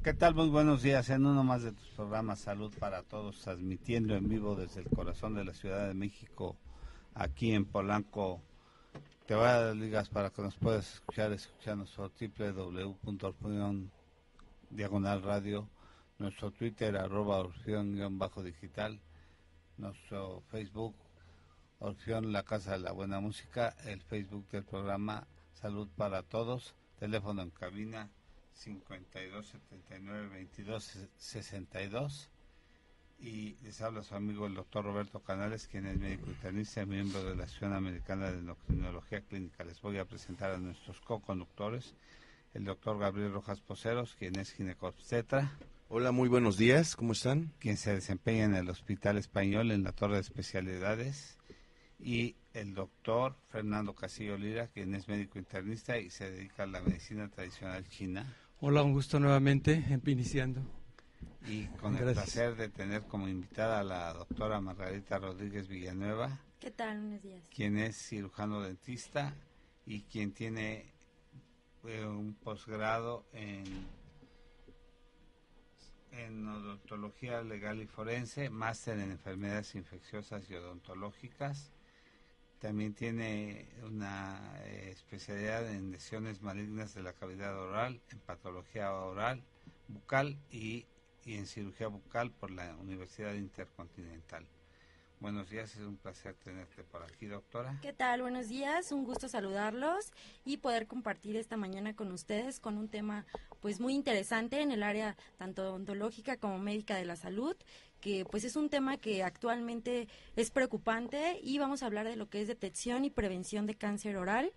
¿Qué tal? Muy buenos días en uno más de tus programas Salud para Todos, transmitiendo en vivo desde el corazón de la Ciudad de México, aquí en Polanco. Te voy a dar ligas para que nos puedas escucharnos por www.orfeon-radio, nuestro Twitter @orfeon_digital, nuestro Facebook Orfeón La Casa de la Buena Música, el Facebook del programa Salud para Todos, teléfono en cabina 52 79 22 62, y les habla su amigo el doctor Roberto Canales, quien es médico internista y miembro de la Asociación Americana de Endocrinología Clínica. Les voy a presentar a nuestros co-conductores, el doctor Gabriel Rojas Poceros, quien es ginecobstetra. Hola, muy buenos días, ¿cómo están? Quien se desempeña en el Hospital Español en la Torre de Especialidades, y el doctor Fernando Castillo Lira, quien es médico internista y se dedica a la medicina tradicional china. Hola, un gusto nuevamente, iniciando. Y con el placer de tener como invitada a la doctora Margarita Rodríguez Villanueva. ¿Qué tal? Buenos días. Quien es cirujano dentista y quien tiene un posgrado en odontología legal y forense, máster en enfermedades infecciosas y odontológicas. También tiene una especialidad en lesiones malignas de la cavidad oral, en patología oral, bucal y en cirugía bucal por la Universidad Intercontinental. Buenos días, es un placer tenerte por aquí, doctora. ¿Qué tal? Buenos días, un gusto saludarlos y poder compartir esta mañana con ustedes con un tema pues muy interesante en el área tanto odontológica como médica de la salud, que pues es un tema que actualmente es preocupante, y vamos a hablar de lo que es detección y prevención de cáncer oral.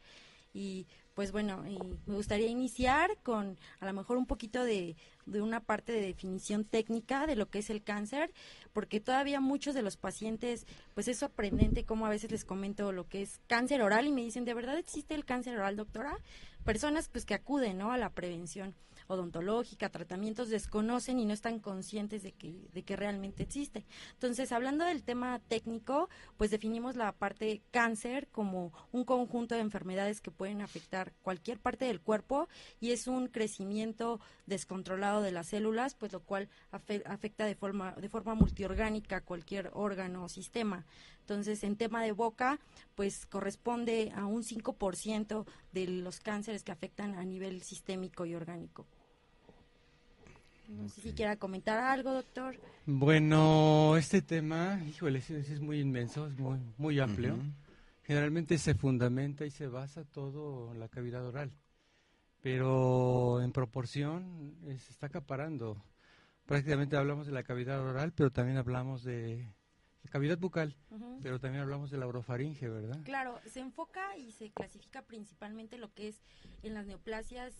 Y pues bueno, me gustaría iniciar con a lo mejor un poquito de una parte de definición técnica de lo que es el cáncer, porque todavía muchos de los pacientes, pues es sorprendente cómo a veces les comento lo que es cáncer oral y me dicen, ¿de verdad existe el cáncer oral, doctora? Personas pues que acuden, ¿no?, a la prevención odontológica, tratamientos, desconocen y no están conscientes de que realmente existe. Entonces, hablando del tema técnico, pues definimos la parte cáncer como un conjunto de enfermedades que pueden afectar cualquier parte del cuerpo, y es un crecimiento descontrolado de las células, pues lo cual afecta de forma multiorgánica cualquier órgano o sistema. Entonces, en tema de boca, pues corresponde a un 5% de los cánceres que afectan a nivel sistémico y orgánico. No sé si quiera comentar algo, doctor. Bueno, este tema, híjole, es muy inmenso, es muy amplio. Uh-huh. Generalmente se fundamenta y se basa todo en la cavidad oral, pero en proporción se está acaparando. Prácticamente hablamos de la cavidad oral, pero también hablamos de cavidad bucal, uh-huh, pero también hablamos de la orofaringe, ¿verdad? Claro, se enfoca y se clasifica principalmente lo que es en las neoplasias,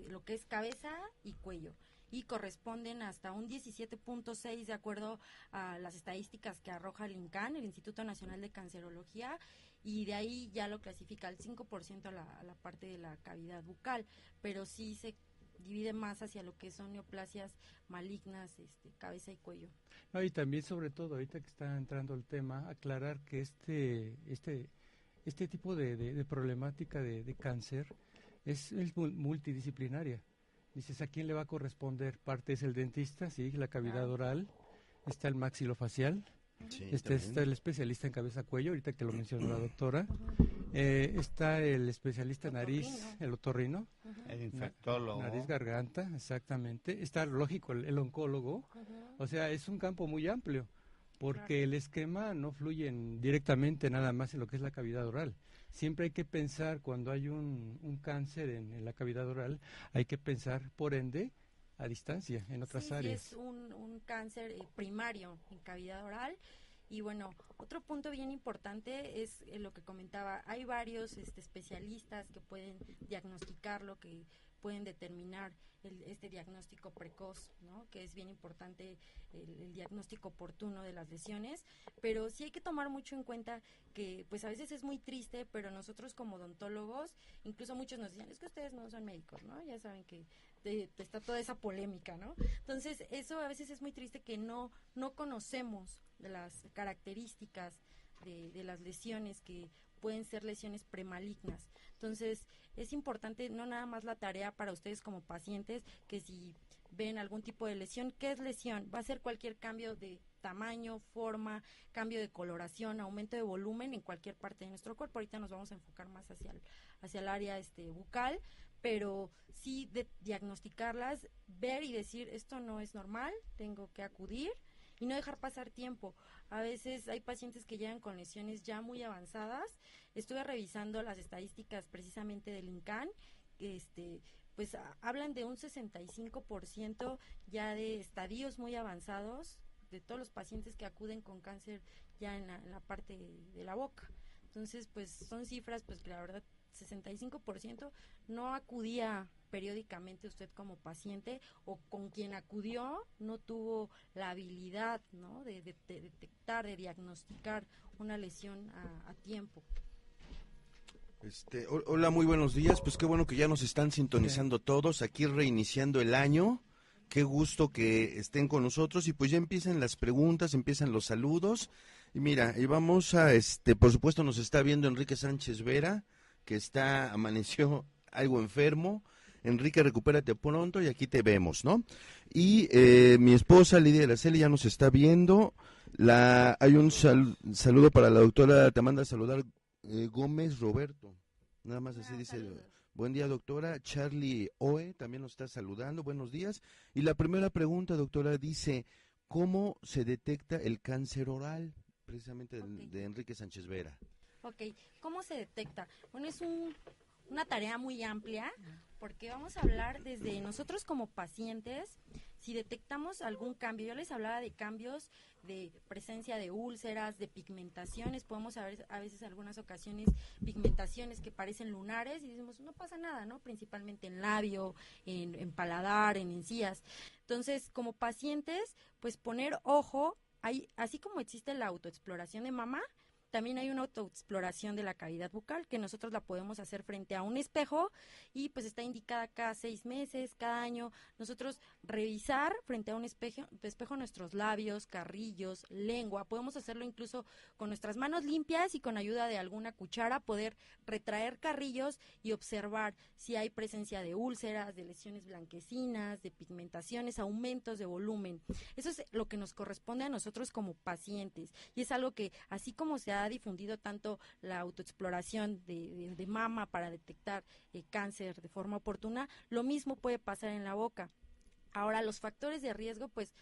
lo que es cabeza y cuello, y corresponden hasta un 17.6 de acuerdo a las estadísticas que arroja el INCAN, el Instituto Nacional de Cancerología, y de ahí ya lo clasifica al 5% a la parte de la cavidad bucal, pero sí se divide más hacia lo que son neoplasias malignas, cabeza y cuello. No, y también, sobre todo, ahorita que está entrando el tema, aclarar que este tipo de problemática de cáncer es multidisciplinaria. Dices, ¿a quién le va a corresponder? Parte es el dentista, sí, la cavidad oral, está el maxilofacial, sí, está el especialista en cabeza-cuello, ahorita que lo mencionó la doctora, está el especialista en nariz, el otorrino, el infectólogo, nariz-garganta, exactamente, está, lógico, el oncólogo, o sea, es un campo muy amplio, porque el esquema no fluye directamente nada más en lo que es la cavidad oral. Siempre hay que pensar, cuando hay un cáncer en la cavidad oral, hay que pensar, por ende, a distancia, en otras áreas. Sí, es un cáncer primario en cavidad oral. Y bueno, otro punto bien importante es lo que comentaba, hay varios especialistas que pueden diagnosticarlo, que pueden determinar este diagnóstico precoz, ¿no?, que es bien importante el diagnóstico oportuno de las lesiones, pero sí hay que tomar mucho en cuenta que pues a veces es muy triste, pero nosotros como odontólogos, incluso muchos nos dicen, es que ustedes no son médicos, ¿no? Ya saben que está toda esa polémica, ¿no? Entonces, eso a veces es muy triste, que no conocemos de las características de las lesiones, que pueden ser lesiones premalignas. Entonces, es importante no nada más la tarea para ustedes como pacientes, que si ven algún tipo de lesión. ¿Qué es lesión? Va a ser cualquier cambio de tamaño, forma, cambio de coloración, aumento de volumen en cualquier parte de nuestro cuerpo. Ahorita nos vamos a enfocar más hacia el área bucal, pero sí de diagnosticarlas, ver y decir, esto no es normal, tengo que acudir, y no dejar pasar tiempo. A veces hay pacientes que llegan con lesiones ya muy avanzadas. Estuve revisando las estadísticas precisamente del INCAN, pues hablan de un 65% ya de estadios muy avanzados de todos los pacientes que acuden con cáncer ya en la parte de la boca. Entonces, pues son cifras pues que la verdad 65% no acudía periódicamente usted como paciente, o con quien acudió no tuvo la habilidad, ¿no?, de detectar, de diagnosticar una lesión a tiempo. Hola, muy buenos días. Pues qué bueno que ya nos están sintonizando todos, aquí reiniciando el año. Qué gusto que estén con nosotros, y pues ya empiezan las preguntas, empiezan los saludos. Y mira, y vamos a, por supuesto nos está viendo Enrique Sánchez Vera, que amaneció algo enfermo. Enrique, recupérate pronto y aquí te vemos, ¿no? Y mi esposa Lidia Araceli ya nos está viendo. Hay un saludo para la doctora, te manda a saludar Gómez Roberto. Nada más así dice, saludos. Buen día, doctora. Charlie Oe también nos está saludando, buenos días. Y la primera pregunta, doctora, dice, ¿cómo se detecta el cáncer oral? Precisamente de Enrique Sánchez Vera. Ok, ¿cómo se detecta? Bueno, es una tarea muy amplia, porque vamos a hablar desde nosotros como pacientes, si detectamos algún cambio. Yo les hablaba de cambios de presencia de úlceras, de pigmentaciones. Podemos ver a veces, algunas ocasiones, pigmentaciones que parecen lunares y decimos, no pasa nada, ¿no? Principalmente en labio, en paladar, en encías. Entonces, como pacientes, pues poner ojo, así como existe la autoexploración de mama, también hay una autoexploración de la cavidad bucal que nosotros la podemos hacer frente a un espejo, y pues está indicada cada 6 meses, cada año. Nosotros revisar frente a un espejo nuestros labios, carrillos, lengua. Podemos hacerlo incluso con nuestras manos limpias y con ayuda de alguna cuchara poder retraer carrillos y observar si hay presencia de úlceras, de lesiones blanquecinas, de pigmentaciones, aumentos de volumen. Eso es lo que nos corresponde a nosotros como pacientes, y es algo que, así como se ha difundido tanto la autoexploración de mama para detectar cáncer de forma oportuna, lo mismo puede pasar en la boca. Ahora, los factores de riesgo pues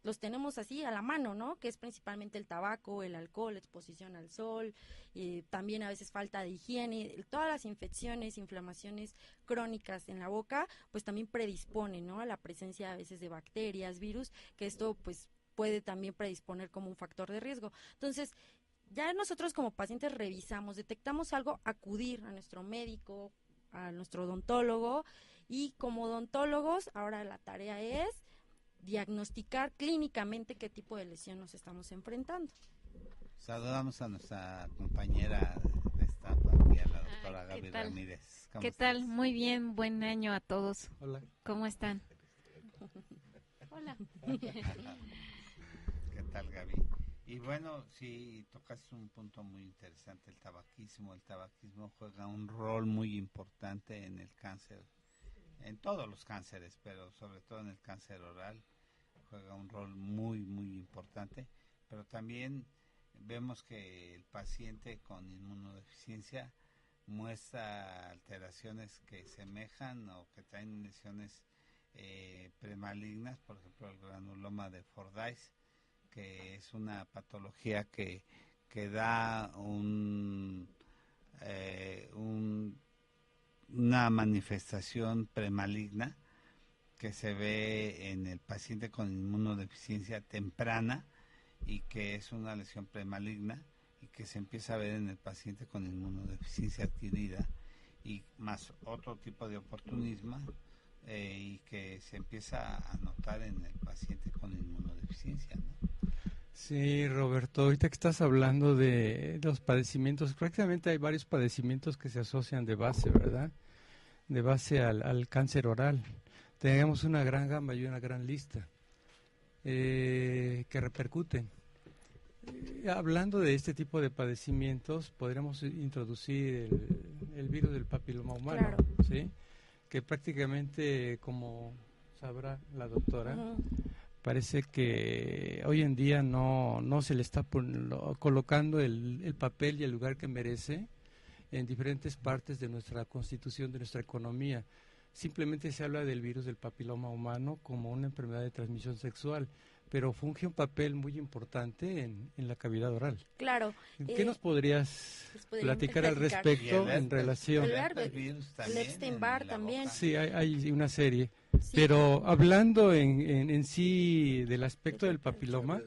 los tenemos así a la mano, ¿no? Que es principalmente el tabaco, el alcohol, exposición al sol, también a veces falta de higiene. Todas las infecciones, inflamaciones crónicas en la boca pues también predisponen, ¿no?, a la presencia a veces de bacterias, virus, que esto pues puede también predisponer como un factor de riesgo. Entonces, ya nosotros como pacientes revisamos, detectamos algo, acudir a nuestro médico, a nuestro odontólogo, y como odontólogos ahora la tarea es diagnosticar clínicamente qué tipo de lesión nos estamos enfrentando. Saludamos a nuestra compañera de staff aquí, a la doctora Gaby Ramírez. ¿Qué tal? Muy bien, buen año a todos. Hola. ¿Cómo están? Hola. ¿Qué tal, Gaby? Y bueno, sí, tocaste un punto muy interesante, el tabaquismo. El tabaquismo juega un rol muy importante en el cáncer, en todos los cánceres, pero sobre todo en el cáncer oral, juega un rol muy, muy importante. Pero también vemos que el paciente con inmunodeficiencia muestra alteraciones que semejan o que traen lesiones premalignas, por ejemplo el granuloma de Fordyce, que es una patología que da una manifestación premaligna que se ve en el paciente con inmunodeficiencia temprana, y que es una lesión premaligna y que se empieza a ver en el paciente con inmunodeficiencia adquirida, y más otro tipo de oportunismo, y que se empieza a notar en el paciente con inmunodeficiencia, ¿no? Sí, Roberto, ahorita que estás hablando de los padecimientos, prácticamente hay varios padecimientos que se asocian de base, ¿verdad? De base al cáncer oral. Tenemos una gran gama y una gran lista que repercuten. Hablando de este tipo de padecimientos, podríamos introducir el virus del papiloma humano, Claro. ¿sí? Que prácticamente, como sabrá la doctora, Ujú. parece que hoy en día no se le está colocando el papel y el lugar que merece en diferentes partes de nuestra constitución, de nuestra economía. Simplemente se habla del virus del papiloma humano como una enfermedad de transmisión sexual, pero funge un papel muy importante en la cavidad oral. Claro. ¿Qué nos podrías les podríamos platicar al platicar. respecto en relación? El Epstein-Barr también. Sí, hay una serie. Sí. Pero hablando en sí del aspecto del papiloma,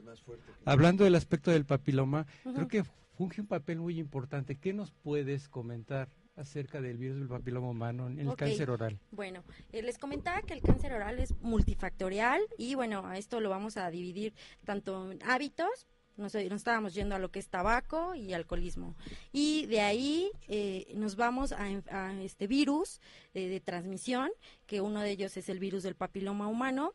hablando del aspecto del papiloma, creo que funge un papel muy importante. ¿Qué nos puedes comentar acerca del virus del papiloma humano en el cáncer oral? Bueno, les comentaba que el cáncer oral es multifactorial y bueno, a esto lo vamos a dividir tanto en hábitos. Nos estábamos yendo a lo que es tabaco y alcoholismo. Y de ahí nos vamos a este virus de transmisión, que uno de ellos es el virus del papiloma humano.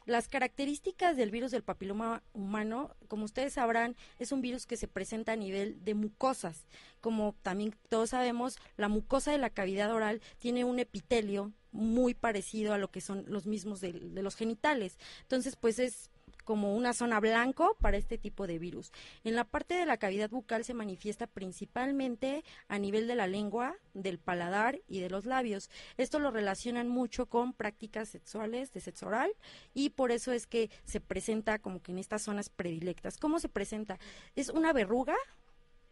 Las características del virus del papiloma humano, como ustedes sabrán, es un virus que se presenta a nivel de mucosas. Como también todos sabemos, la mucosa de la cavidad oral tiene un epitelio muy parecido a lo que son los mismos de los genitales. Entonces, pues es como una zona blanco para este tipo de virus. En la parte de la cavidad bucal se manifiesta principalmente a nivel de la lengua, del paladar y de los labios. Esto lo relacionan mucho con prácticas sexuales de sexo oral y por eso es que se presenta como que en estas zonas predilectas. ¿Cómo se presenta? Es una verruga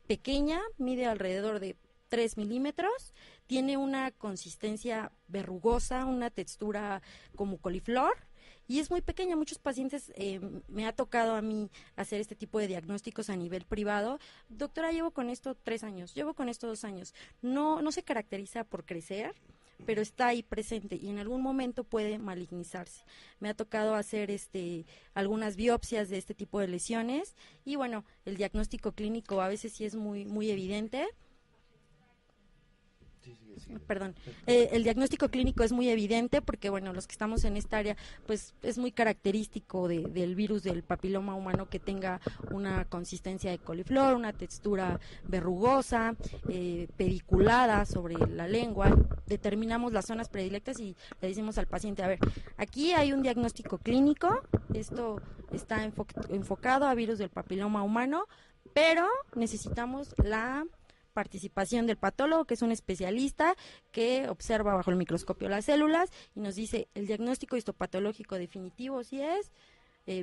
pequeña, mide alrededor de 3 milímetros, tiene una consistencia verrugosa, una textura como coliflor, y es muy pequeña. Muchos pacientes, me ha tocado a mí hacer este tipo de diagnósticos a nivel privado. Doctora, llevo con esto 3 años, llevo con esto 2 años. No se caracteriza por crecer, pero está ahí presente y en algún momento puede malignizarse. Me ha tocado hacer algunas biopsias de este tipo de lesiones y bueno, el diagnóstico clínico a veces sí es muy evidente. Perdón, el diagnóstico clínico es muy evidente porque, bueno, los que estamos en esta área, pues es muy característico del virus del papiloma humano que tenga una consistencia de coliflor, una textura verrugosa, pediculada sobre la lengua. Determinamos las zonas predilectas y le decimos al paciente, a ver, aquí hay un diagnóstico clínico, esto está enfocado a virus del papiloma humano, pero necesitamos la participación del patólogo, que es un especialista que observa bajo el microscopio las células y nos dice el diagnóstico histopatológico definitivo si es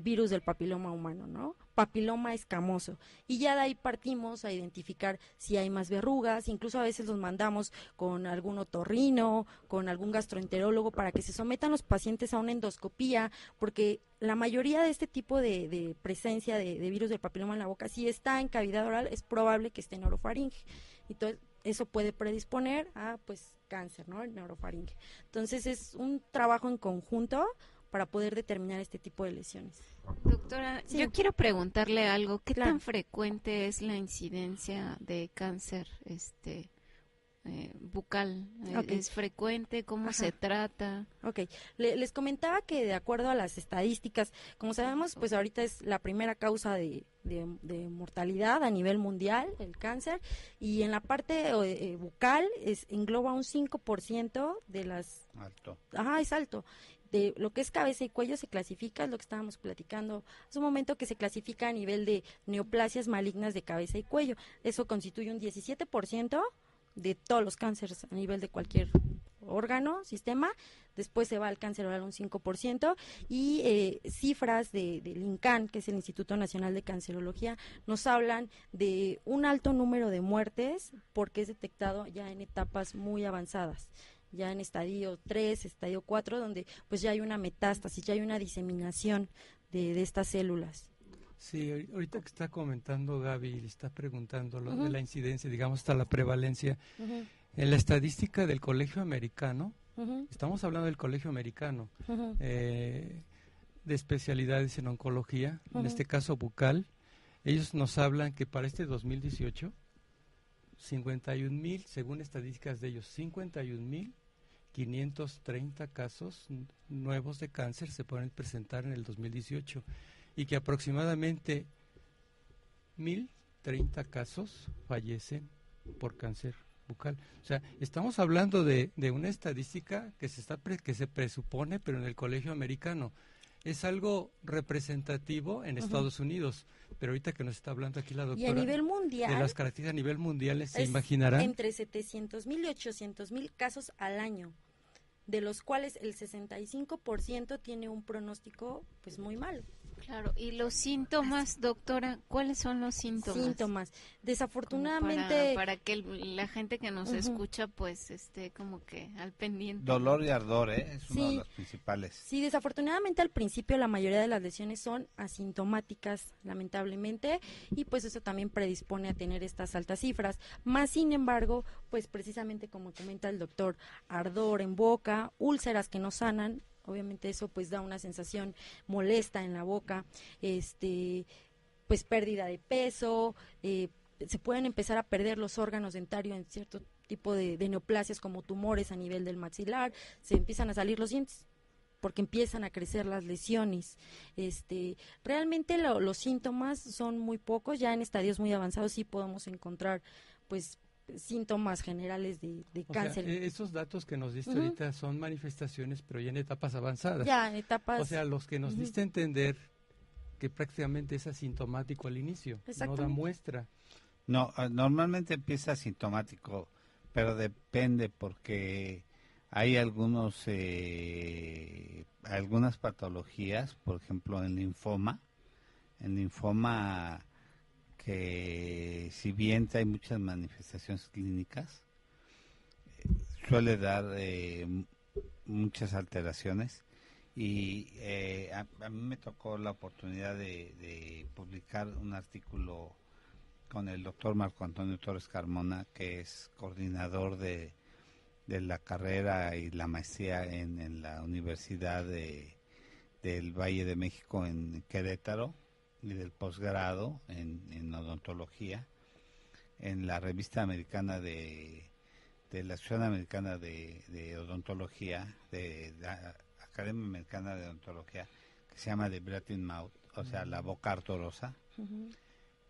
virus del papiloma humano, ¿no? Papiloma escamoso. Y ya de ahí partimos a identificar si hay más verrugas, incluso a veces los mandamos con algún otorrino, con algún gastroenterólogo para que se sometan los pacientes a una endoscopía, porque la mayoría de este tipo de presencia de virus del papiloma en la boca, si está en cavidad oral, es probable que esté en orofaringe. Entonces, eso puede predisponer a, pues, cáncer, ¿no? En orofaringe. Entonces, es un trabajo en conjunto para poder determinar este tipo de lesiones. Doctora, Sí. yo quiero preguntarle algo. ¿Qué Claro. tan frecuente es la incidencia de cáncer bucal? Ok. ¿Es frecuente? ¿Cómo Ajá. se trata? Ok, les comentaba que de acuerdo a las estadísticas, como sabemos, pues ahorita es la primera causa de mortalidad a nivel mundial, el cáncer, y en la parte bucal engloba un 5% de las... Alto. Ajá, es alto. De lo que es cabeza y cuello se clasifica, es lo que estábamos platicando hace un momento, que se clasifica a nivel de neoplasias malignas de cabeza y cuello. Eso constituye un 17% de todos los cánceres a nivel de cualquier órgano, sistema. Después se va al cáncer oral un 5% y cifras del INCAN, que es el Instituto Nacional de Cancerología, nos hablan de un alto número de muertes porque es detectado ya en etapas muy avanzadas, ya en estadio 3, estadio 4, donde pues ya hay una metástasis, ya hay una diseminación de estas células. Sí, ahorita que está comentando Gaby y le está preguntando lo Ujú. de la incidencia, digamos, hasta la prevalencia, Ujú, en la estadística del Colegio Americano, ujú, estamos hablando del Colegio Americano, ujú, de especialidades en oncología, en Ujú. este caso bucal, ellos nos hablan que para este 2018, 51,000, según estadísticas de ellos, 51,530 casos nuevos de cáncer se pueden presentar en el 2018 y que aproximadamente 1,030 casos fallecen por cáncer bucal. O sea, estamos hablando de una estadística que que se presupone, pero en el colegio americano. Es algo representativo en Estados Unidos, pero ahorita que nos está hablando aquí la doctora y a nivel mundial, de las características a nivel mundial, se es imaginarán entre 700,000 y 800,000 casos al año, de los cuales el 65% tiene un pronóstico pues muy malo. Claro, y los síntomas, doctora, ¿cuáles son los síntomas? Desafortunadamente, Para que la gente que nos escucha pues esté como que al pendiente. Dolor y ardor, es uno de los principales. Sí, desafortunadamente al principio la mayoría de las lesiones son asintomáticas, lamentablemente, y pues eso también predispone a tener estas altas cifras. Más sin embargo, pues precisamente como comenta el doctor, ardor en boca, úlceras que no sanan. Obviamente eso pues da una sensación molesta en la boca, pues pérdida de peso, se pueden empezar a perder los órganos dentarios en cierto tipo de neoplasias como tumores a nivel del maxilar, se empiezan a salir los dientes porque empiezan a crecer las lesiones. Realmente los síntomas son muy pocos, ya en estadios muy avanzados sí podemos encontrar pues síntomas generales de cáncer. Sea, esos datos que nos diste ahorita son manifestaciones, pero ya en etapas avanzadas. Ya en etapas. O sea, los que nos diste a entender que prácticamente es asintomático al inicio, no da muestra. No, normalmente empieza asintomático, pero depende algunas patologías, por ejemplo, el linfoma que si bien hay muchas manifestaciones clínicas, suele dar muchas alteraciones y a mí me tocó la oportunidad de publicar un artículo con el doctor Marco Antonio Torres Carmona, que es coordinador de la carrera y la maestría en la Universidad del Valle de México en Querétaro, y del posgrado en odontología en la revista americana de la Asociación Americana de Odontología, de la Academia Americana de Odontología, que se llama The Breathing Mouth, o sea, la boca ardorosa.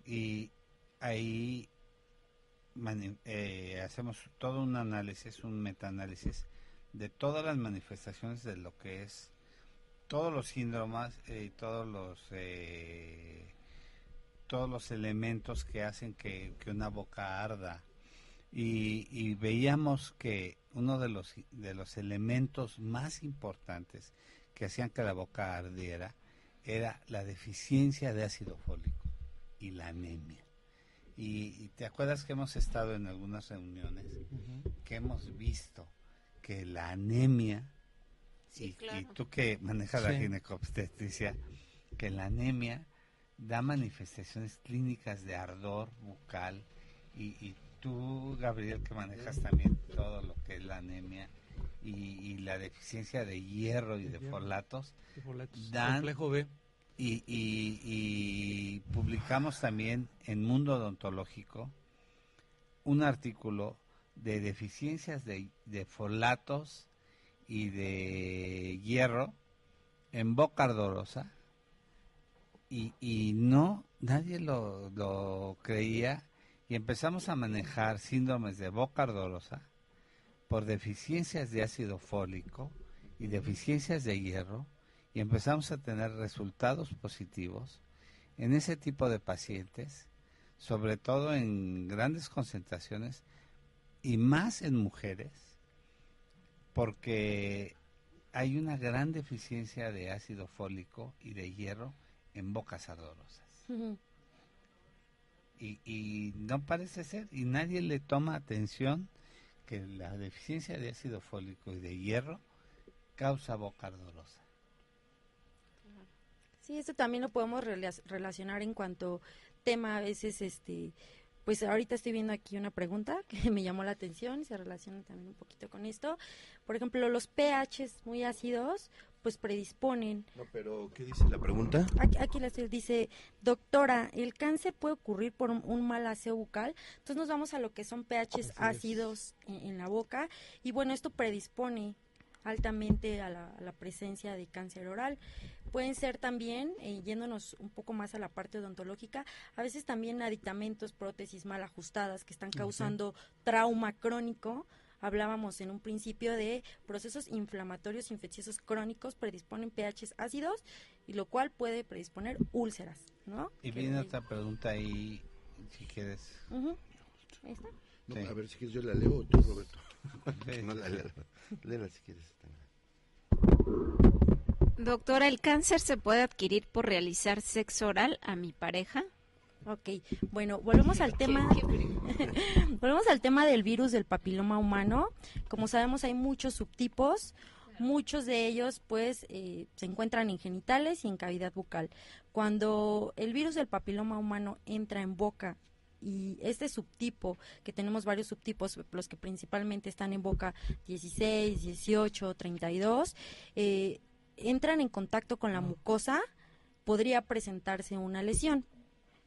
Y ahí hacemos todo un análisis, un metaanálisis de todas las manifestaciones de lo que es todos los síndromes y todos los elementos que hacen que una boca arda, y veíamos que uno de los elementos más importantes que hacían que la boca ardiera era la deficiencia de ácido fólico y la anemia. Y te acuerdas que hemos estado en algunas reuniones que hemos visto que la anemia, sí, claro. Y tú que manejas la ginecobstetricia, que la anemia da manifestaciones clínicas de ardor bucal, y tú, Gabriel, que manejas también todo lo que es la anemia y la deficiencia de hierro y de folatos, dan complejo B. Y publicamos también en Mundo Odontológico un artículo de deficiencias de folatos y de hierro en boca ardorosa, y no, nadie lo creía, y empezamos a manejar síndromes de boca ardorosa por deficiencias de ácido fólico y deficiencias de hierro, y empezamos a tener resultados positivos en ese tipo de pacientes, sobre todo en grandes concentraciones y más en mujeres, porque hay una gran deficiencia de ácido fólico y de hierro en bocas ardorosas. Y no parece ser, y nadie le toma atención que la deficiencia de ácido fólico y de hierro causa boca ardorosa. Sí, esto también lo podemos relacionar en cuanto tema a veces, pues ahorita estoy viendo aquí una pregunta que me llamó la atención y se relaciona también un poquito con esto. Por ejemplo, los pHs muy ácidos pues predisponen. No, pero ¿qué dice la pregunta? Aquí dice, doctora, ¿el cáncer puede ocurrir por un mal aseo bucal? Entonces nos vamos a lo que son pHs ácidos en la boca, y bueno, esto predispone altamente a la presencia de cáncer oral. Pueden ser también, yéndonos un poco más a la parte odontológica, a veces también aditamentos, prótesis mal ajustadas que están causando trauma crónico. Hablábamos en un principio de procesos inflamatorios infecciosos crónicos, predisponen pHs ácidos, y lo cual puede predisponer úlceras, ¿no? Y viene otra pregunta ahí, si quieres. Ahí está. No, Sí. a ver si quieres yo la leo o tú, Roberto. Sí. No la leo. Léela si quieres. Doctora, ¿el cáncer se puede adquirir por realizar sexo oral a mi pareja? Ok, bueno, volvemos al tema. Volvemos al tema del virus del papiloma humano. Como sabemos, hay muchos subtipos. Muchos de ellos, pues, se encuentran en genitales y en cavidad bucal. Cuando el virus del papiloma humano entra en boca, y este subtipo, que tenemos varios subtipos, los que principalmente están en boca 16, 18, 32, entran en contacto con la mucosa, podría presentarse una lesión.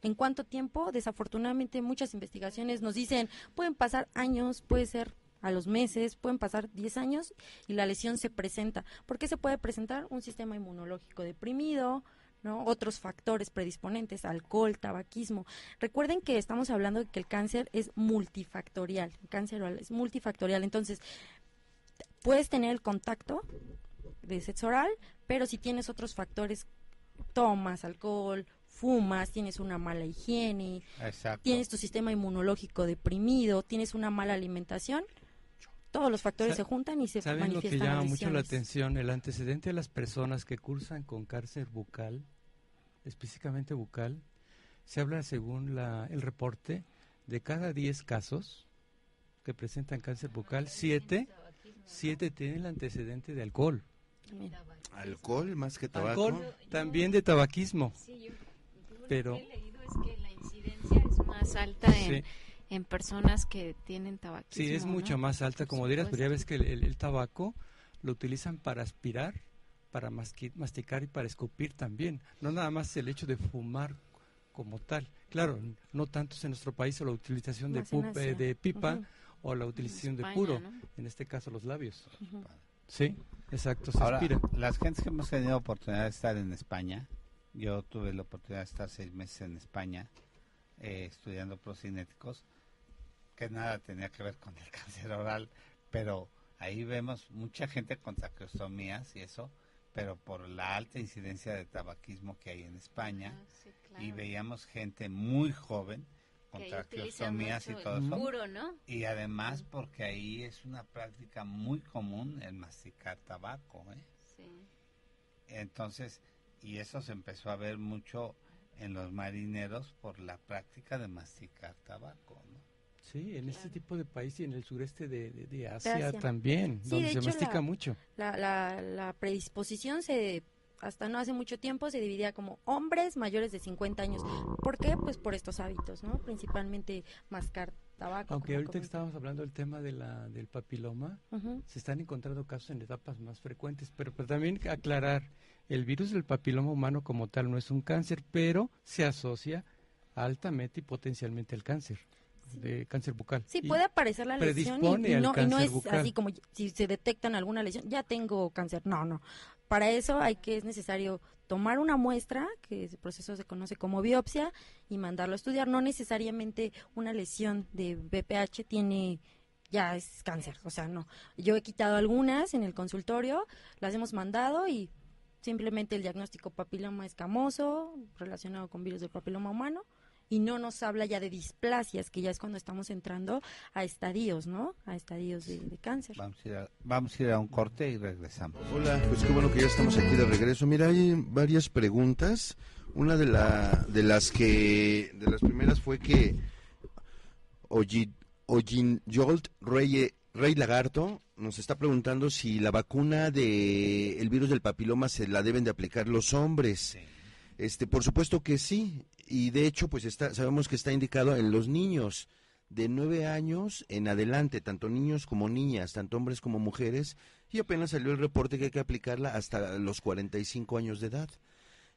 ¿En cuánto tiempo? Desafortunadamente muchas investigaciones nos dicen, pueden pasar años, puede ser a los meses, pueden pasar 10 años y la lesión se presenta. ¿Por qué se puede presentar? Un sistema inmunológico deprimido, ¿no? Otros factores predisponentes, alcohol, tabaquismo. Recuerden que estamos hablando de que el cáncer es multifactorial, el cáncer oral es multifactorial, entonces puedes tener el contacto de sexo oral, pero si tienes otros factores, tomas alcohol, fumas, tienes una mala higiene, Exacto. tienes tu sistema inmunológico deprimido, tienes una mala alimentación, todos los factores se juntan y se ¿Saben lo que manifiestan llama las mucho la lesiones. atención? El antecedente de las personas que cursan con cáncer bucal, específicamente bucal, se habla según el reporte de cada 10 casos que presentan cáncer bucal, 7 tienen el antecedente de alcohol. También. Alcohol más que tabaco. Alcohol, también de tabaquismo. Sí, Pero lo que he leído es que la incidencia es más alta sí, en personas que tienen tabaquismo. sí, es mucho ¿no? más alta, Por como dirás, pero ya ves supuesto. que el tabaco lo utilizan para aspirar, para masticar y para escupir también. No nada más el hecho de fumar como tal. Claro, no tanto en nuestro país la utilización Más en Asia. de pipa Ujú. o la utilización de España, puro, ¿no? en este caso los labios. Ujú. Sí, exacto, se Ahora, aspira. las gentes que hemos tenido oportunidad de estar en España, yo tuve la oportunidad de estar 6 meses en España estudiando procinéticos, que nada tenía que ver con el cáncer oral, pero ahí vemos mucha gente con traqueostomías y eso, pero por la alta incidencia de tabaquismo que hay en España, Ah, sí, claro. y veíamos gente muy joven con Que ahí utilizan traqueostomías y mucho todo el eso. puro, ¿no? Y además porque ahí es una práctica muy común el masticar tabaco, ¿eh? Sí. Entonces, y eso se empezó a ver mucho en los marineros por la práctica de masticar tabaco, ¿no? Sí, en este Claro. tipo de país y en el sureste de Asia, Asia. también, Sí, donde de se hecho, mastica mucho. La predisposición hasta no hace mucho tiempo se dividía como hombres mayores de 50 años. ¿Por qué? Pues por estos hábitos, ¿no? Principalmente mascar tabaco. Aunque como ahorita que comenté. estábamos hablando del tema del papiloma, Ujú. se están encontrando casos en etapas más frecuentes, pero también aclarar, el virus del papiloma humano como tal no es un cáncer, pero se asocia altamente y potencialmente al cáncer, de cáncer bucal. Sí, Y puede aparecer la lesión predispone y al no cáncer es bucal. así como si se detectan alguna lesión, ya tengo cáncer. No. Para eso es necesario tomar una muestra, que ese proceso se conoce como biopsia, y mandarlo a estudiar. No necesariamente una lesión de BPH ya es cáncer, o sea, no. Yo he quitado algunas en el consultorio, las hemos mandado y simplemente el diagnóstico papiloma escamoso relacionado con virus del papiloma humano, y no nos habla ya de displasias, que ya es cuando estamos entrando a estadios, ¿no? A estadios de cáncer. Vamos a ir a un corte y regresamos. Hola, pues qué bueno que ya estamos aquí de regreso. Mira, hay varias preguntas. Una de las primeras fue que Ojinjolt Rey Lagarto nos está preguntando si la vacuna de el virus del papiloma se la deben de aplicar los hombres. Por supuesto que sí, y de hecho pues sabemos que está indicado en los niños de 9 años en adelante, tanto niños como niñas, tanto hombres como mujeres, y apenas salió el reporte que hay que aplicarla hasta los 45 años de edad.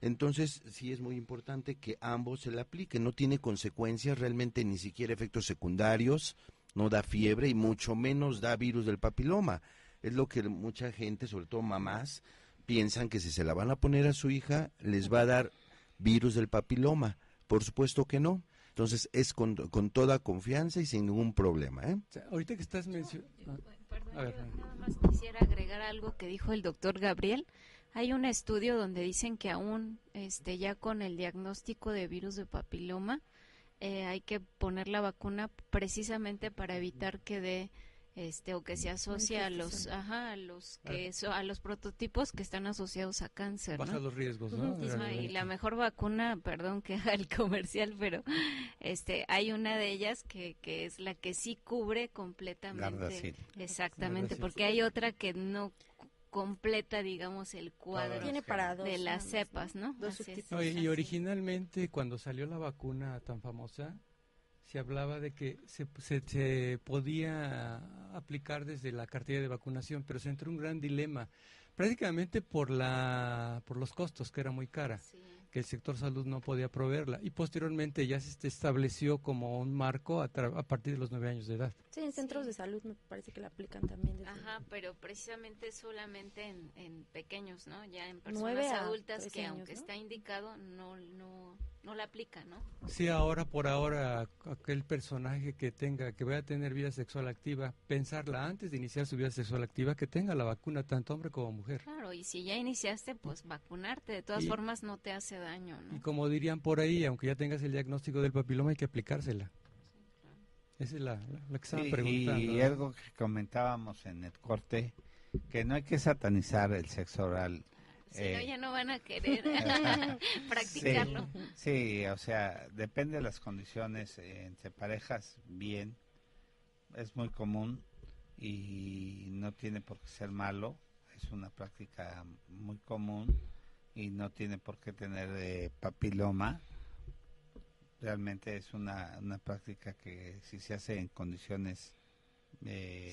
Entonces sí es muy importante que ambos se la apliquen, no tiene consecuencias, realmente ni siquiera efectos secundarios, no da fiebre y mucho menos da virus del papiloma. Es lo que mucha gente, sobre todo mamás, piensan que si se la van a poner a su hija, les va a dar virus del papiloma. Por supuesto que no. Entonces es con toda confianza y sin ningún problema, ¿eh? O sea, ahorita que estás mencionando... Perdón, A ver, yo nada más quisiera agregar algo que dijo el doctor Gabriel. Hay un estudio donde dicen que aún ya con el diagnóstico de virus de papiloma hay que poner la vacuna precisamente para evitar que dé o que se asocie a los a los prototipos que están asociados a cáncer, baja ¿no? los riesgos, ¿no? Y la mejor vacuna, perdón que haga el comercial, pero hay una de ellas que es la que sí cubre completamente. Gardasil. Exactamente, Gardasil. porque hay otra que no completa, digamos, el cuadro Tiene para dos, de las nada más, cepas, ¿no? Dos Así es. subtipos. No, y Así. originalmente cuando salió la vacuna tan famosa, se hablaba de que se podía aplicar desde la cartilla de vacunación, pero se entró un gran dilema, prácticamente por los costos, que era muy cara, Sí. que el sector salud no podía proveerla, y posteriormente ya se estableció como un marco a partir de los 9 años de edad. Sí, en centros de salud me parece que la aplican también. Desde Ajá, pero precisamente solamente en pequeños, ¿no? Ya en 9 personas a adultas 13 que años, aunque ¿no? está indicado no la aplica, ¿no? Sí, por ahora, aquel personaje que vaya a tener vida sexual activa, pensarla antes de iniciar su vida sexual activa, que tenga la vacuna tanto hombre como mujer. Claro, y si ya iniciaste, pues vacunarte, de todas Y- formas no te hace daño, Y ¿no? como dirían por ahí, aunque ya tengas el diagnóstico del papiloma, hay que aplicársela. Esa es la que estaban Sí, preguntando. y ¿no? algo que comentábamos en el corte, que no hay que satanizar el sexo oral. Si no, ya no van a querer practicarlo. Sí, o sea, depende de las condiciones entre parejas, bien, es muy común y no tiene por qué ser malo, es una práctica muy común y no tiene por qué tener papiloma. Realmente es una práctica que si se hace en condiciones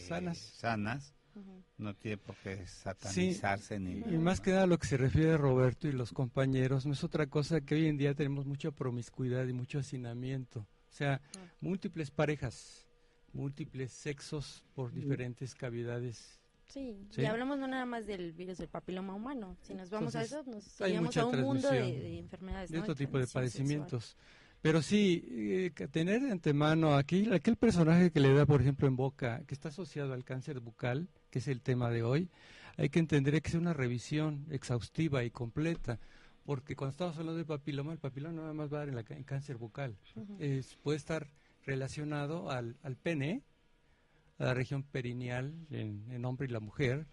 sanas, Ujú. no tiene por qué satanizarse ni Y más que nada lo que se refiere Roberto y los compañeros, no es otra cosa que hoy en día tenemos mucha promiscuidad y mucho hacinamiento. O sea, múltiples parejas, múltiples sexos por diferentes cavidades. Sí, Sí. y hablamos no nada más del virus del papiloma humano. Si nos vamos Entonces, a eso, nos hay iríamos mucha a un mundo transmisión de enfermedades, de ¿no? otro tipo de transmisión sexual. padecimientos. Pero sí, que tener de antemano aquel personaje que le da, por ejemplo, en boca, que está asociado al cáncer bucal, que es el tema de hoy, hay que entender que es una revisión exhaustiva y completa, porque cuando estamos hablando de papiloma, el papiloma no nada más va a dar en cáncer bucal, Ujú. puede estar relacionado al pene, a la región perineal en hombre y la mujer,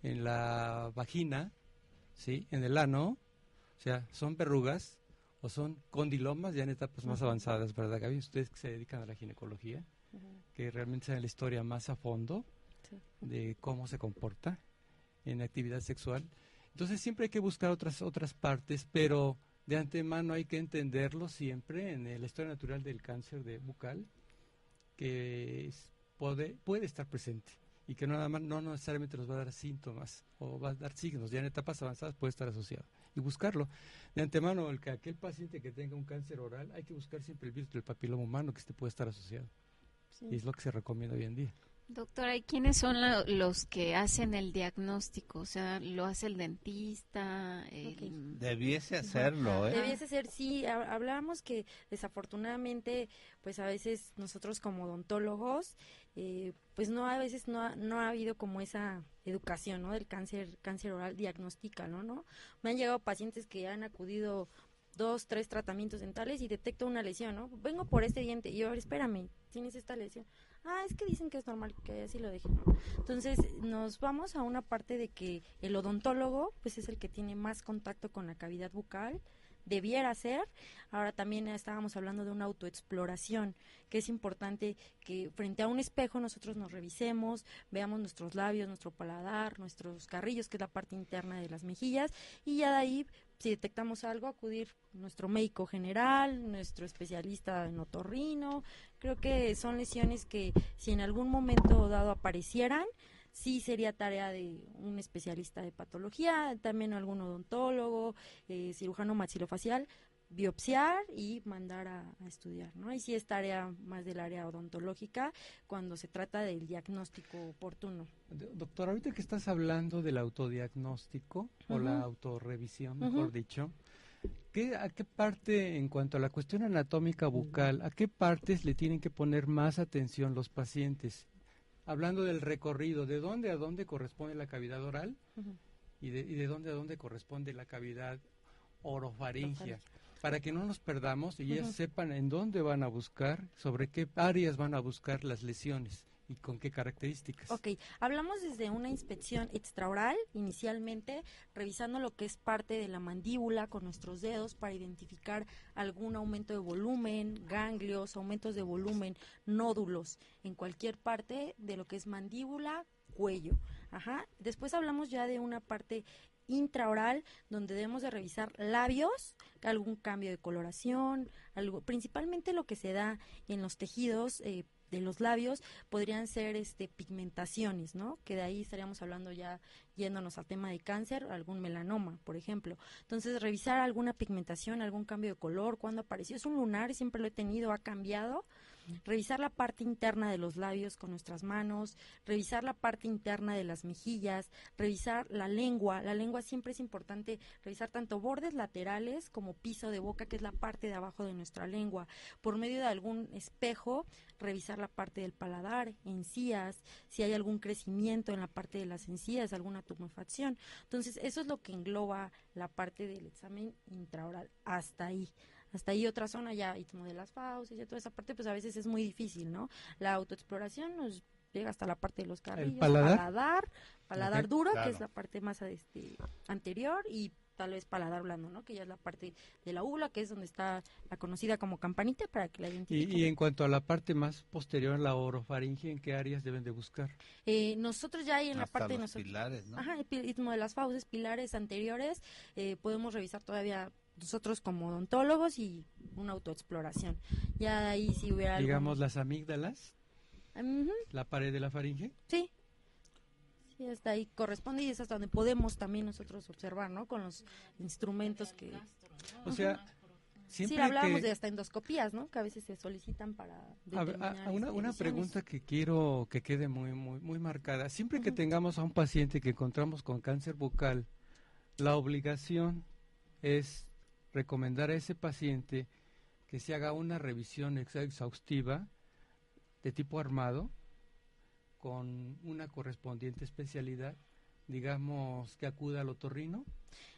en la vagina, ¿sí? En el ano, o sea, son verrugas o son condilomas ya en etapas más Ujú. avanzadas, ¿verdad, Gaby? Ustedes que se dedican a la ginecología, Ujú. que realmente saben la historia más a fondo Sí. de cómo se comporta en actividad sexual. Entonces siempre hay que buscar otras partes, pero de antemano hay que entenderlo siempre en la historia natural del cáncer de bucal, que puede estar presente y que no necesariamente nos va a dar síntomas o va a dar signos, ya en etapas avanzadas puede estar asociado. Y buscarlo. De antemano, aquel paciente que tenga un cáncer oral, hay que buscar siempre el virus del papiloma humano que puede estar asociado. Sí. Y es lo que se recomienda hoy en día. Doctora, ¿y quiénes son los que hacen el diagnóstico? O sea, ¿lo hace el dentista? Debiese hacerlo, ¿eh? Debiese ser, sí, hablábamos que desafortunadamente, pues a veces nosotros como odontólogos, pues a veces no ha habido como esa educación, ¿no? Del cáncer oral, diagnostícalo, ¿no? Me han llegado pacientes que han acudido 2, 3 tratamientos dentales y detecto una lesión, ¿no? Vengo por este diente y yo, a ver, espérame, tienes esta lesión. Ah, es que dicen que es normal, que así lo dejen, ¿no? Entonces, nos vamos a una parte de que el odontólogo, pues es el que tiene más contacto con la cavidad bucal, debiera ser. Ahora también estábamos hablando de una autoexploración, que es importante que frente a un espejo nosotros nos revisemos, veamos nuestros labios, nuestro paladar, nuestros carrillos, que es la parte interna de las mejillas, y ya de ahí, si detectamos algo, acudir a nuestro médico general, nuestro especialista en otorrino. Creo que son lesiones que si en algún momento dado aparecieran, sí sería tarea de un especialista de patología, también algún odontólogo, cirujano maxilofacial, biopsiar y mandar a estudiar, ¿no? Y sí es tarea más del área odontológica cuando se trata del diagnóstico oportuno. Doctor, ahorita que estás hablando del autodiagnóstico o la autorrevisión, mejor dicho, ¿a qué parte, en cuanto a la cuestión anatómica bucal, a qué partes le tienen que poner más atención los pacientes? Hablando del recorrido, ¿de dónde a dónde corresponde la cavidad oral y de dónde a dónde corresponde la cavidad orofaringea? Para que no nos perdamos y ellas sepan en dónde van a buscar, sobre qué áreas van a buscar las lesiones y con qué características. Ok, hablamos desde una inspección extraoral, inicialmente, revisando lo que es parte de la mandíbula con nuestros dedos para identificar algún aumento de volumen, ganglios, aumentos de volumen, nódulos, en cualquier parte de lo que es mandíbula, cuello. Después hablamos ya de una parte intraoral, donde debemos de revisar labios, algún cambio de coloración, principalmente lo que se da en los tejidos de los labios podrían ser pigmentaciones, ¿no? Que de ahí estaríamos hablando ya yéndonos al tema de cáncer, algún melanoma, por ejemplo. Entonces, revisar alguna pigmentación, algún cambio de color, cuando apareció, es un lunar, siempre lo he tenido, ha cambiado. Revisar la parte interna de los labios con nuestras manos, revisar la parte interna de las mejillas, revisar la lengua siempre es importante revisar tanto bordes laterales como piso de boca, que es la parte de abajo de nuestra lengua, por medio de algún espejo, revisar la parte del paladar, encías, si hay algún crecimiento en la parte de las encías, alguna tumefacción. Entonces, eso es lo que engloba la parte del examen intraoral, hasta ahí otra zona ya, istmo de las fauces, y toda esa parte, pues a veces es muy difícil, ¿no? La autoexploración nos llega hasta la parte de los carrillos, paladar okay, duro, claro, que es la parte más anterior, y tal vez paladar blando, ¿no? Que ya es la parte de la úvula, que es donde está la conocida como campanita, para que la identifiquen. Y en cuanto a la parte más posterior, la orofaringe, ¿en qué áreas deben de buscar? Nosotros ya ahí en hasta la parte los de nosotros, pilares, ¿no? el istmo de las fauces, pilares anteriores, podemos revisar todavía nosotros como odontólogos y una autoexploración. Ya de ahí si hubiera digamos las amígdalas, la pared de la faringe. Sí, hasta ahí corresponde y es hasta donde podemos también nosotros observar, ¿no? Con los instrumentos que... O sea, siempre sí, hablábamos de hasta endoscopías, ¿no? Que a veces se solicitan para determinar una pregunta que quiero que quede muy marcada. Siempre que tengamos a un paciente que encontramos con cáncer bucal, la obligación es recomendar a ese paciente que se haga una revisión exhaustiva de tipo armado con una correspondiente especialidad, digamos que acuda al otorrino.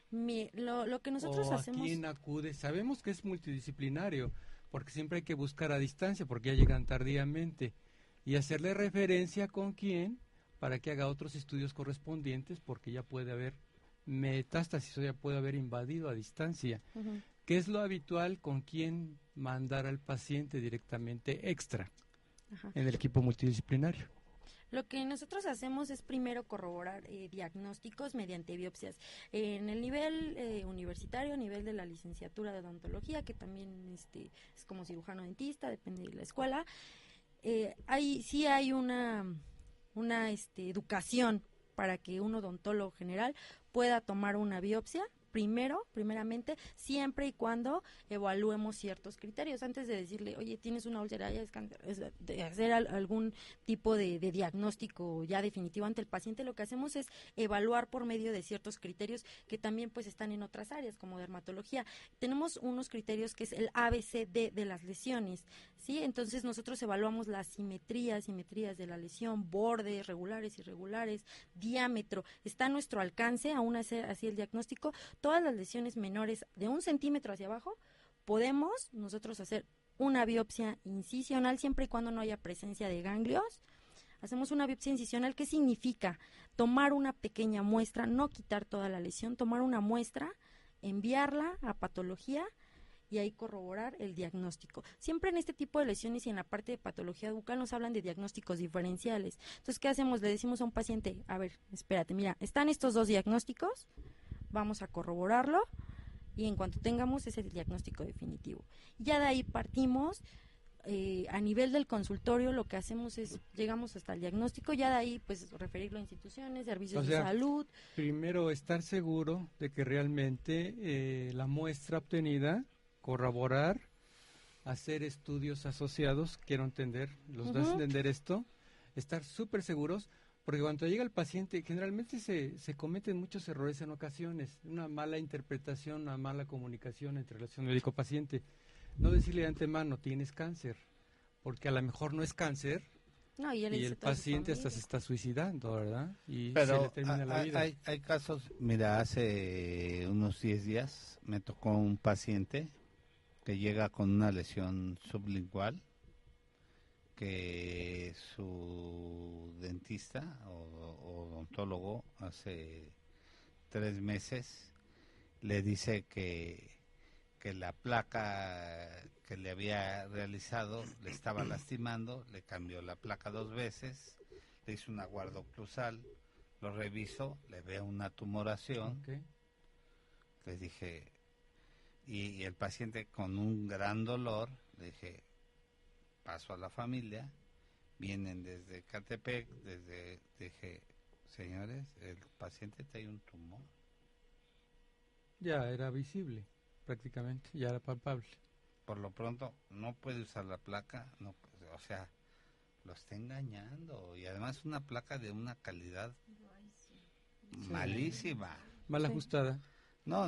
Lo que nosotros hacemos... ¿A quién acude? Sabemos que es multidisciplinario, porque siempre hay que buscar a distancia, porque ya llegan tardíamente, y hacerle referencia con quién para que haga otros estudios correspondientes, porque ya puede haber metástasis o ya puede haber invadido a distancia. ¿Qué es lo habitual? ¿Con quién mandar al paciente directamente extra en el equipo multidisciplinario? Lo que nosotros hacemos es primero corroborar diagnósticos mediante biopsias. En el nivel universitario, a nivel de la licenciatura de odontología, que también es como cirujano dentista, depende de la escuela, hay una educación para que un odontólogo general pueda tomar una biopsia primeramente, siempre y cuando evaluemos ciertos criterios. Antes de decirle, oye, tienes una úlcera, ya es cáncer, de hacer algún tipo de diagnóstico ya definitivo ante el paciente, lo que hacemos es evaluar por medio de ciertos criterios que también pues están en otras áreas, como dermatología. Tenemos unos criterios que es el ABCD de las lesiones, ¿sí? Entonces nosotros evaluamos las simetrías de la lesión, bordes, regulares, irregulares, diámetro. Está a nuestro alcance, aún así el diagnóstico. Todas las lesiones menores de 1 centímetro hacia abajo, podemos nosotros hacer una biopsia incisional siempre y cuando no haya presencia de ganglios. Hacemos una biopsia incisional, ¿qué significa? Tomar una pequeña muestra, no quitar toda la lesión, tomar una muestra, enviarla a patología y ahí corroborar el diagnóstico. Siempre en este tipo de lesiones y en la parte de patología bucal nos hablan de diagnósticos diferenciales. Entonces, ¿qué hacemos? Le decimos a un paciente, a ver, espérate, mira, están estos dos diagnósticos, vamos a corroborarlo y en cuanto tengamos ese diagnóstico definitivo. Ya de ahí partimos, a nivel del consultorio lo que hacemos es, llegamos hasta el diagnóstico, ya de ahí pues referirlo a instituciones, servicios de salud. Primero estar seguro de que realmente la muestra obtenida corroborar, hacer estudios asociados, quiero entender, los das a entender esto, estar súper seguros, porque cuando llega el paciente, generalmente se cometen muchos errores en ocasiones, una mala interpretación, una mala comunicación entre relación médico-paciente. No decirle de antemano, tienes cáncer, porque a lo mejor no es cáncer, No, y el paciente hasta se está suicidando, ¿verdad? Y Pero se le termina la vida. hay casos, mira, hace unos 10 días me tocó un paciente que llega con una lesión sublingual, que su dentista o odontólogo hace 3 meses le dice que la placa que le había realizado le estaba lastimando, le cambió la placa 2 veces, le hizo un aguardo oclusal, lo revisó, le veo una tumoración, les dije, y el paciente con un gran dolor, le dije, paso a la familia, vienen desde Catepec, dije, señores, el paciente trae un tumor. Ya era visible, prácticamente, ya era palpable. Por lo pronto, no puede usar la placa, no, o sea, lo está engañando, y además una placa de una calidad malísima. Mal ajustada. No,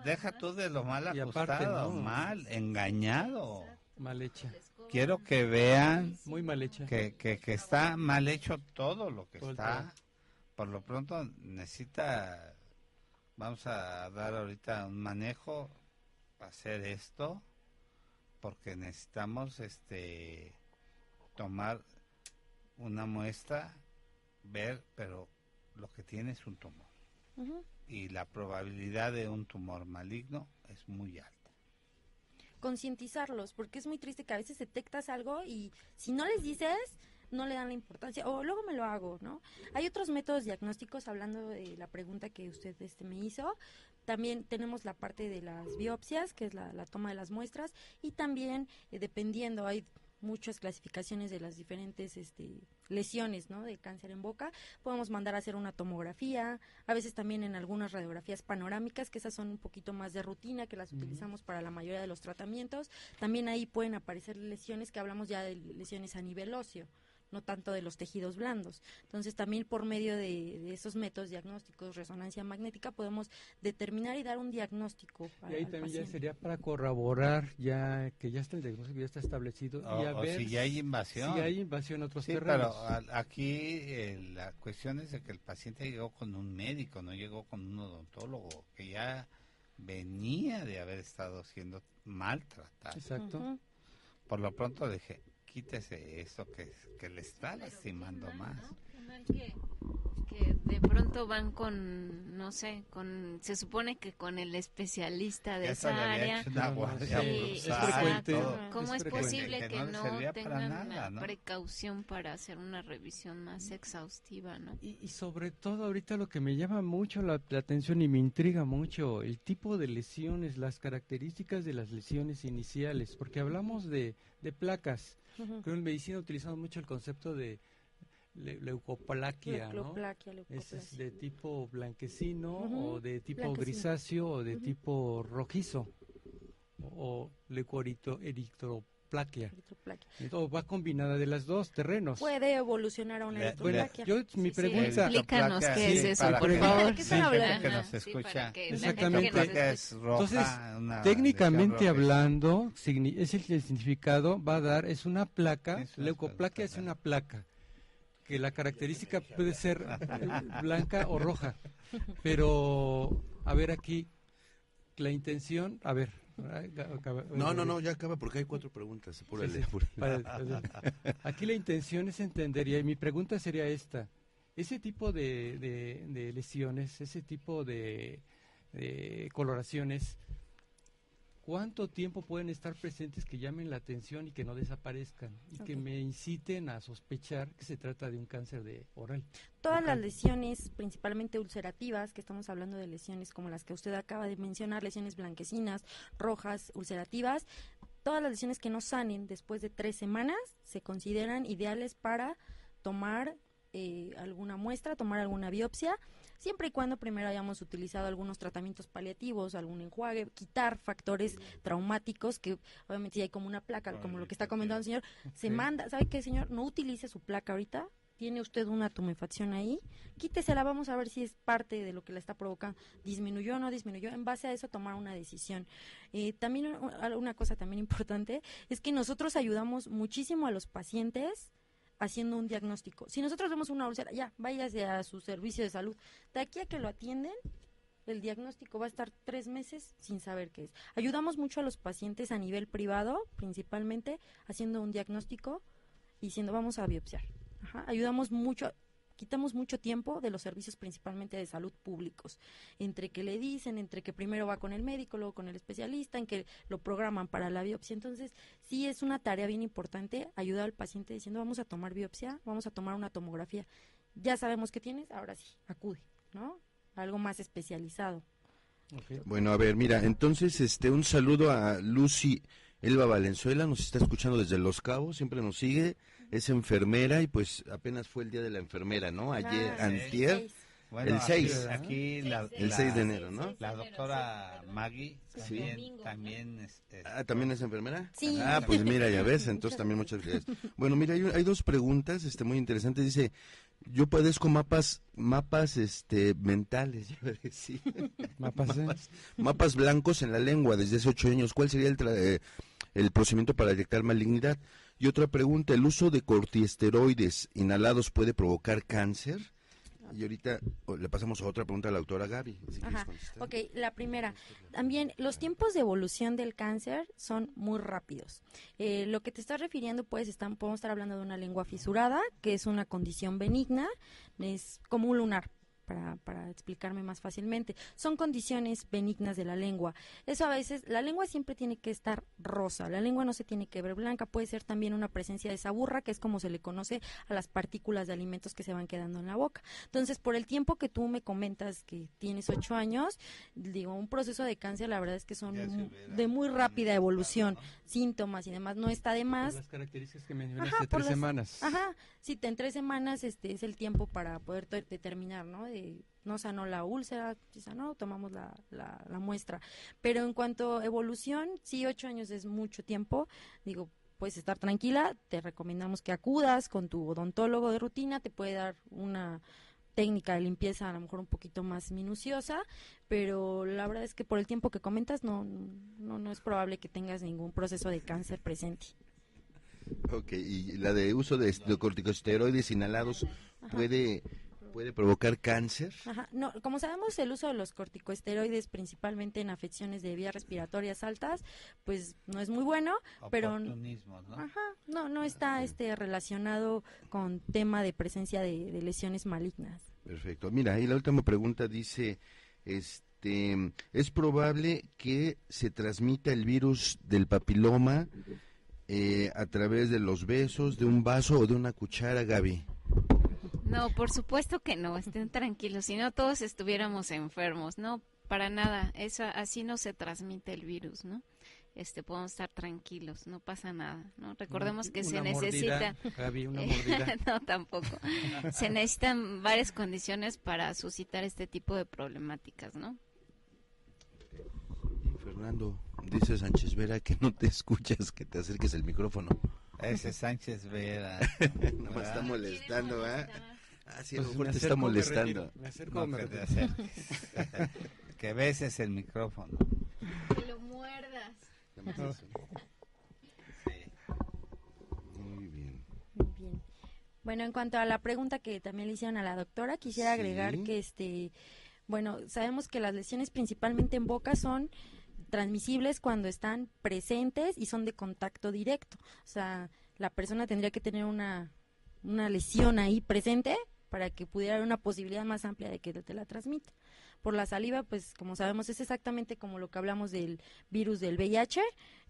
deja tú de lo mal Y ajustado, aparte, no. mal, engañado. Mal hecha. Quiero que vean Muy mal hecha. que está mal hecho todo lo que Todo el está. trabajo. Por lo pronto necesita, vamos a dar ahorita un manejo para hacer esto, porque necesitamos tomar una muestra, ver, pero lo que tiene es un tumor. Y la probabilidad de un tumor maligno es muy alta. Concientizarlos, porque es muy triste que a veces detectas algo y si no les dices, no le dan la importancia, o luego me lo hago, ¿no? Hay otros métodos diagnósticos, hablando de la pregunta que usted me hizo. También tenemos la parte de las biopsias, que es la toma de las muestras, y también, dependiendo, hay muchas clasificaciones de las diferentes lesiones, ¿no?, de cáncer en boca. Podemos mandar a hacer una tomografía, a veces también en algunas radiografías panorámicas, que esas son un poquito más de rutina, que las utilizamos para la mayoría de los tratamientos. También ahí pueden aparecer lesiones, que hablamos ya de lesiones a nivel óseo, no tanto de los tejidos blandos. Entonces también por medio de esos métodos diagnósticos, resonancia magnética, podemos determinar y dar un diagnóstico Y ahí al también paciente. ya sería para corroborar ya que ya está el diagnóstico, ya está establecido, y a O ver si ya hay invasión. si hay invasión en otros Sí, terrenos. pero aquí la cuestión es de que el paciente llegó con un médico, no llegó con un odontólogo, que ya venía de haber estado siendo maltratado. Exacto. Por lo pronto dije, quítese eso que le está lastimando más. Que de pronto van con, no sé, se supone que con el especialista de Ya se le esa había área. hecho una guardia Sí, brutal, es frecuente. todo. ¿Cómo Es es frecuente. posible Que que no le no servía para tengan nada, la ¿no? precaución para hacer una revisión más exhaustiva, ¿no? Y sobre todo ahorita lo que me llama mucho la atención y me intriga mucho, el tipo de lesiones, las características de las lesiones iniciales, porque hablamos de placas. Creo que en medicina utilizamos mucho el concepto de leucoplaquia, ¿no? Leucoplaquia, Es leucoplasia. de tipo blanquecino o de tipo Blanquecino. grisáceo o de tipo rojizo o leucoeritroplaquia. Eritroplaquia. O va combinada de las dos terrenos. Puede evolucionar a una Le- Bueno, eritroplaquia. yo mi Sí, pregunta, explícanos Eritroplaquia, qué es sí, eso, para por que- favor. ¿De qué están hablando? gente que nos Ajá, sí, para escucha. que la Exactamente. gente que nos Eritroplaquia escucha- es roja, Entonces, una técnicamente lesión rojiza. hablando, es el significado va a dar, es una placa, Es una leucoplaquia es placa. una placa, que la característica puede ser blanca o roja, pero a ver aquí, la intención, a ver. No, ya acaba porque hay 4 preguntas. Apúrale, Sí, sí. apúrale. Aquí la intención es entender, y mi pregunta sería esta, ese tipo de lesiones, ese tipo de coloraciones, ¿cuánto tiempo pueden estar presentes que llamen la atención y que no desaparezcan? Y que me inciten a sospechar que se trata de un cáncer de oral. Todas las Ok. lesiones, principalmente ulcerativas, que estamos hablando de lesiones como las que usted acaba de mencionar, lesiones blanquecinas, rojas, ulcerativas, todas las lesiones que no sanen después de 3 semanas se consideran ideales para tomar alguna muestra, tomar alguna biopsia. siempre y cuando primero hayamos utilizado algunos tratamientos paliativos, algún enjuague, quitar factores traumáticos, que obviamente si hay como una placa, como lo que está comentando el señor, se manda, ¿sabe qué, señor? No utilice su placa ahorita, tiene usted una tumefacción ahí, quítesela, vamos a ver si es parte de lo que la está provocando, disminuyó o no disminuyó, en base a eso tomar una decisión. También una cosa también importante es que nosotros ayudamos muchísimo a los pacientes haciendo un diagnóstico. Si nosotros vemos una úlcera, ya, váyase a su servicio de salud, de aquí a que lo atienden, el diagnóstico va a estar 3 meses sin saber qué es. Ayudamos mucho a los pacientes a nivel privado, principalmente, haciendo un diagnóstico y diciendo, vamos a biopsiar. Ayudamos mucho, quitamos mucho tiempo de los servicios principalmente de salud públicos, entre que le dicen, entre que primero va con el médico, luego con el especialista, en que lo programan para la biopsia. Entonces, sí es una tarea bien importante ayudar al paciente diciendo, vamos a tomar biopsia, vamos a tomar una tomografía. Ya sabemos qué tienes, ahora sí, acude, ¿no? Algo más especializado. Okay. Bueno, a ver, mira, entonces un saludo a Lucy Elba Valenzuela, nos está escuchando desde Los Cabos, siempre nos sigue, es enfermera y pues apenas fue el día de la enfermera, ¿no? Ayer, antier, bueno, el 6. Aquí el 6 de enero, ¿no? La doctora Maggie también ¿también es enfermera? Sí. Pues mira, ya ves, entonces también muchas gracias. Bueno, mira, hay 2 preguntas muy interesantes, dice, yo padezco mapas mentales, yo voy a decir. Mapas blancos en la lengua desde hace 8 años, ¿cuál sería el procedimiento para detectar malignidad? Y otra pregunta, ¿el uso de corticosteroides inhalados puede provocar cáncer? Y ahorita le pasamos a otra pregunta a la doctora Gaby. Si ok, la primera. También los tiempos de evolución del cáncer son muy rápidos. Lo que te estás refiriendo, pues, podemos estar hablando de una lengua fisurada, que es una condición benigna, es como un lunar. Para explicarme más fácilmente, son condiciones benignas de la lengua. Eso a veces, la lengua siempre tiene que estar rosa, la lengua no se tiene que ver blanca, puede ser también una presencia de saburra, que es como se le conoce a las partículas de alimentos que se van quedando en la boca. Entonces, por el tiempo que tú me comentas que tienes 8 años, digo, un proceso de cáncer, la verdad es que son de muy rápida evolución, síntomas y demás, no está de más. Por las características que mencionaste, 3 semanas. Sí, en 3 semanas es el tiempo para poder determinar, ¿no? No sanó la úlcera, si sanó, tomamos la muestra. Pero en cuanto a evolución, sí, 8 años es mucho tiempo, digo, puedes estar tranquila, te recomendamos que acudas con tu odontólogo de rutina, te puede dar una técnica de limpieza a lo mejor un poquito más minuciosa, pero la verdad es que por el tiempo que comentas no es probable que tengas ningún proceso de cáncer presente. Ok, y la de uso de corticosteroides inhalados puede provocar cáncer. No, como sabemos, el uso de los corticosteroides, principalmente en afecciones de vías respiratorias altas, pues no es muy bueno, pero no está relacionado con tema de presencia de lesiones malignas. Perfecto. Mira, y la última pregunta dice, ¿es probable que se transmita el virus del papiloma a través de los besos, de un vaso o de una cuchara, Gaby? No, por supuesto que no, estén tranquilos, si no todos estuviéramos enfermos, no, para nada, así no se transmite el virus, ¿no? Podemos estar tranquilos, no pasa nada, ¿no? Recordemos que se necesita... Javi, una mordida. No, tampoco. Se necesitan varias condiciones para suscitar este tipo de problemáticas, ¿no? Fernando, dice Sánchez Vera que no te escuchas, que te acerques el micrófono. Ese Sánchez Vera. No me está molestando, ¿eh? Sí, pues a lo mejor te está molestando. Me acerco, no, que te acerques. Que beses el micrófono. Que lo muerdas. Muy bien. Muy bien. Bueno, en cuanto a la pregunta que también le hicieron a la doctora, quisiera agregar que bueno, sabemos que las lesiones principalmente en boca son transmisibles cuando están presentes y son de contacto directo. O sea, la persona tendría que tener una lesión ahí presente para que pudiera haber una posibilidad más amplia de que te la transmita. Por la saliva, pues como sabemos, es exactamente como lo que hablamos del virus del VIH,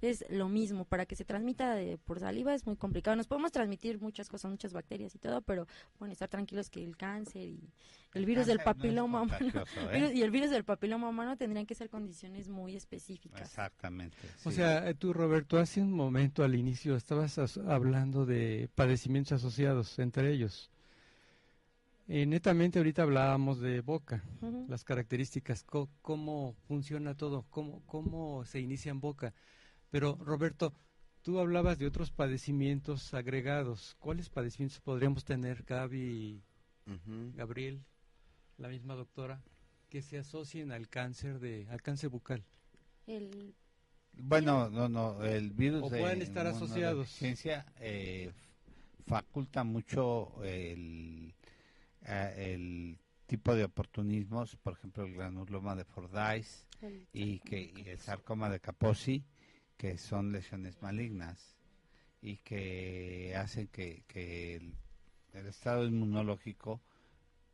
es lo mismo, para que se transmita por saliva es muy complicado. Nos podemos transmitir muchas cosas, muchas bacterias y todo, pero bueno, estar tranquilos que el cáncer y el virus del papiloma humano y el virus del papiloma humano tendrían que ser condiciones muy específicas. Exactamente. Sí. O sea, tú, Roberto, hace un momento al inicio estabas hablando de padecimientos asociados entre ellos. Netamente ahorita hablábamos de boca, Ujú. las características, cómo funciona todo, cómo se inicia en boca. Pero Roberto, tú hablabas de otros padecimientos agregados. ¿Cuáles padecimientos podríamos tener, Gaby, Ujú. Gabriel, la misma doctora, que se asocien al cáncer bucal? El Bueno, no, el virus O de pueden estar asociados. inmunodeficiencia faculta mucho el tipo de oportunismos, por ejemplo, el granuloma de Fordyce y el sarcoma de Kaposi, que son lesiones malignas y que hacen que el estado inmunológico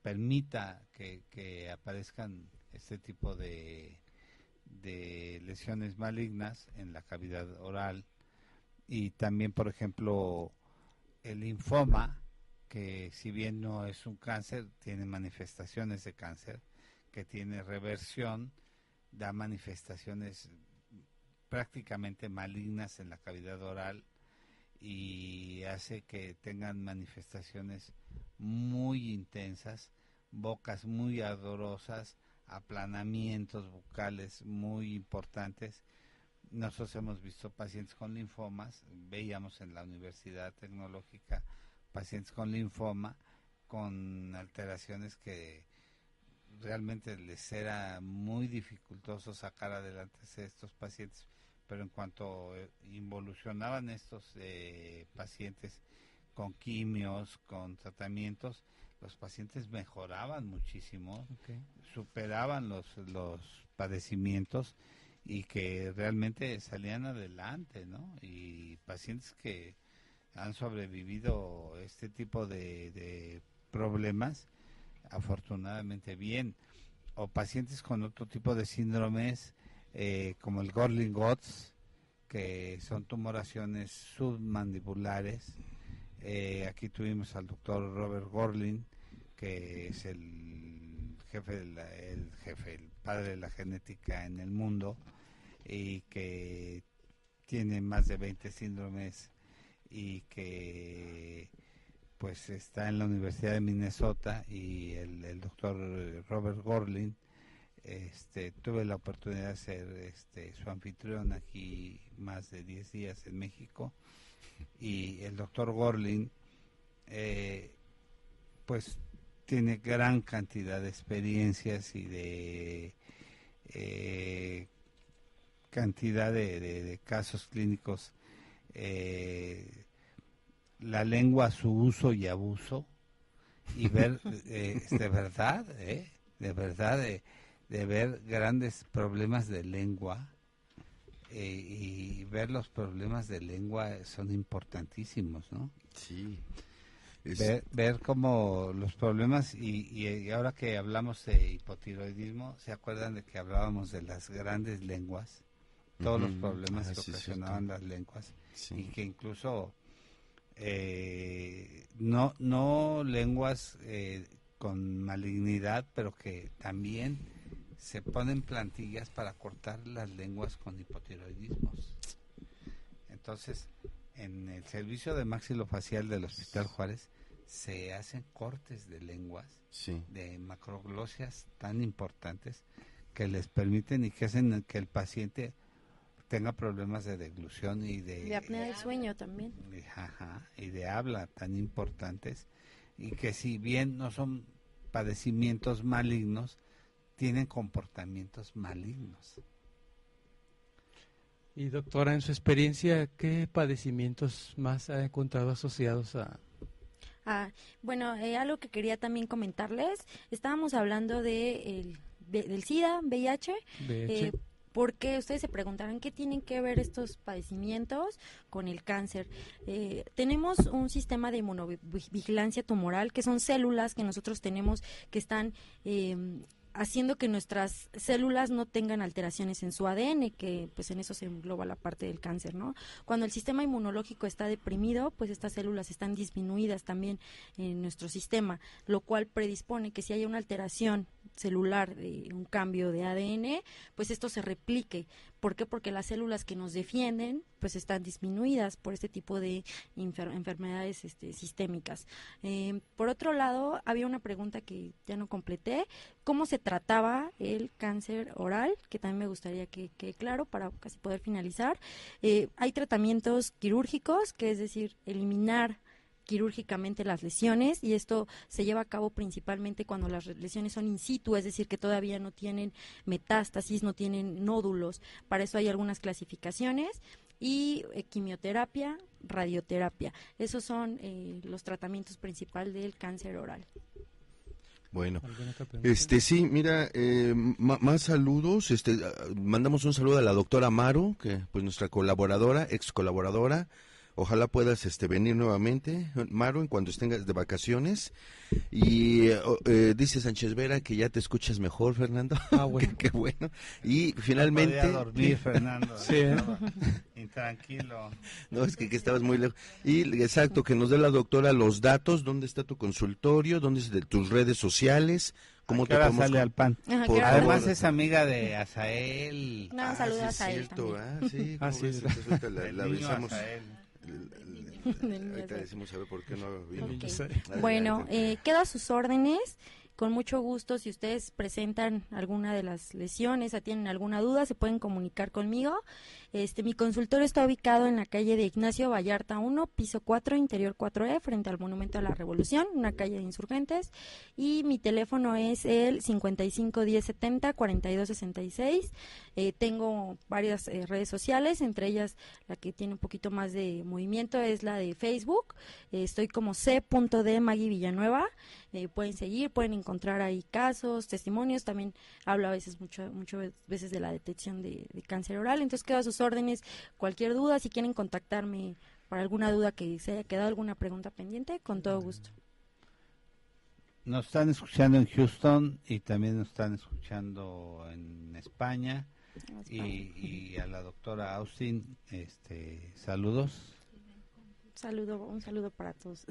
permita que aparezcan este tipo de lesiones malignas en la cavidad oral. Y también, por ejemplo, el linfoma, que si bien no es un cáncer, tiene manifestaciones de cáncer, que tiene reversión, da manifestaciones prácticamente malignas en la cavidad oral y hace que tengan manifestaciones muy intensas, bocas muy ardorosas, aplanamientos bucales muy importantes. Nosotros hemos visto pacientes con linfomas, veíamos en la Universidad Tecnológica pacientes con linfoma, con alteraciones que realmente les era muy dificultoso sacar adelante a estos pacientes, pero en cuanto involucionaban estos pacientes con quimios, con tratamientos, los pacientes mejoraban muchísimo, Okay. superaban los padecimientos y que realmente salían adelante, ¿no? Y pacientes que han sobrevivido este tipo de problemas, afortunadamente bien, o pacientes con otro tipo de síndromes, como el Gorlin-Gotz, que son tumoraciones submandibulares. Aquí tuvimos al doctor Robert Gorlin, que es el padre de la genética en el mundo, y que tiene más de 20 síndromes y que pues está en la Universidad de Minnesota. Y el doctor Robert Gorlin, tuve la oportunidad de ser su anfitrión aquí más de 10 días en México, y el doctor Gorlin pues tiene gran cantidad de experiencias y de cantidad de casos clínicos, la lengua, su uso y abuso, y ver de verdad, de ver grandes problemas de lengua, y ver los problemas de lengua son importantísimos, ¿no? Sí. Ver cómo los problemas, y ahora que hablamos de hipotiroidismo, ¿se acuerdan de que hablábamos de las grandes lenguas? Todos los problemas que ocasionaban las lenguas, sí. Y que incluso no lenguas con malignidad, pero que también se ponen plantillas para cortar las lenguas con hipotiroidismos. Entonces, en el servicio de maxilofacial del Hospital Juárez se hacen cortes de lenguas, sí, de macroglosias tan importantes, que les permiten y que hacen que el paciente tenga problemas de deglución y de apnea del sueño también. Y de habla tan importantes, y que si bien no son padecimientos malignos, tienen comportamientos malignos. Y doctora, en su experiencia, ¿qué padecimientos más ha encontrado asociados a...? Bueno, algo que quería también comentarles, estábamos hablando del SIDA, VIH, porque ustedes se preguntarán qué tienen que ver estos padecimientos con el cáncer. Tenemos un sistema de inmunovigilancia tumoral, que son células que nosotros tenemos que están haciendo que nuestras células no tengan alteraciones en su ADN, que pues en eso se engloba la parte del cáncer, ¿no? Cuando el sistema inmunológico está deprimido, pues estas células están disminuidas también en nuestro sistema, lo cual predispone que si hay una alteración celular de un cambio de ADN, pues esto se replique. ¿Por qué? Porque las células que nos defienden pues están disminuidas por este tipo de enfermedades sistémicas. Por otro lado, había una pregunta que ya no completé: ¿cómo se trataba el cáncer oral? Que también me gustaría que quede claro para casi poder finalizar. Hay tratamientos quirúrgicos, que es decir, eliminar quirúrgicamente las lesiones, y esto se lleva a cabo principalmente cuando las lesiones son in situ, es decir, que todavía no tienen metástasis, no tienen nódulos. Para eso hay algunas clasificaciones, y quimioterapia, radioterapia. Esos son los tratamientos principales del cáncer oral. Bueno, sí, mira, más saludos, mandamos un saludo a la doctora Maru, que pues nuestra colaboradora, ex colaboradora. Ojalá puedas venir nuevamente, Maru, en cuanto estés de vacaciones. Y dice Sánchez Vera que ya te escuchas mejor, Fernando. Ah, bueno. Qué bueno. Y finalmente... No podía dormir, Fernando. Sí. Estaba intranquilo. No, es que estabas muy lejos. Y exacto, que nos dé la doctora los datos, dónde está tu consultorio, dónde es de tus redes sociales, cómo te ahora podemos... sale al pan. Ajá, Por claro. Además favor. es amiga de Azael. No, saludos sí, a él cierto, también. sí, Ah, ¿cómo sí. ves? Entonces, ahorita El la niño avisamos. Azael. Ahorita decimos a ver por qué no vino. Ok. Adelante. Bueno, quedo a sus órdenes. Con mucho gusto, si ustedes presentan alguna de las lesiones o tienen alguna duda, se pueden comunicar conmigo. Mi consultorio está ubicado en la calle de Ignacio Vallarta 1, piso 4, interior 4E, frente al Monumento a la Revolución, una calle de Insurgentes. Y mi teléfono es el 55 10 70 42 66. Tengo varias redes sociales, entre ellas la que tiene un poquito más de movimiento es la de Facebook. Estoy como c.d Magui Villanueva. Pueden seguir, pueden encontrar ahí casos, testimonios. También hablo a veces, muchas veces, de la detección de cáncer oral. Entonces quedo a sus órdenes. Cualquier duda, si quieren contactarme para alguna duda que se haya quedado, alguna pregunta pendiente, con todo gusto. Nos están escuchando en Houston y también nos están escuchando en España. Y a la doctora Austin, saludos. Un saludo para todos.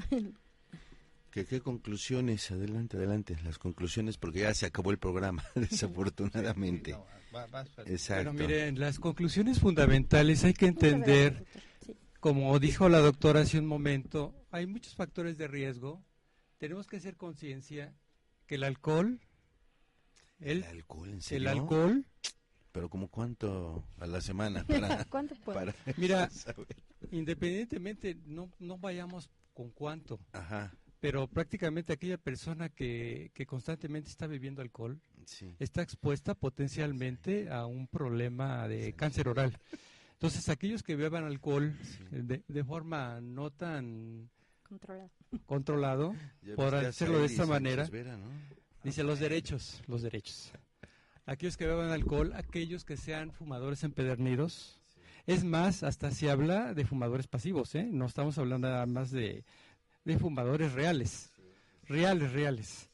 ¿Qué conclusiones? Adelante, las conclusiones, porque ya se acabó el programa, desafortunadamente. Exacto. Bueno, miren, las conclusiones fundamentales hay que entender, Muchas gracias, doctor. Sí. como dijo la doctora hace un momento, hay muchos factores de riesgo. Tenemos que hacer conciencia que el alcohol, ¿El alcohol, en serio? el alcohol, ¿Pero como cuánto a la semana? ¿Cuánto puede? mira, saber? independientemente, no vayamos con cuánto, Ajá, pero prácticamente aquella persona que constantemente está bebiendo alcohol sí. está expuesta potencialmente a un problema de cáncer oral. Entonces, aquellos que beban alcohol Sí. de forma no tan Controlado. controlado, Ya por ves que hacerlo de Azael y esta Sánchez manera, Vera, ¿no? dice los derechos. Aquellos que beban alcohol, aquellos que sean fumadores empedernidos. Es más, hasta se habla de fumadores pasivos, ¿eh? No estamos hablando nada más de fumadores reales. Reales.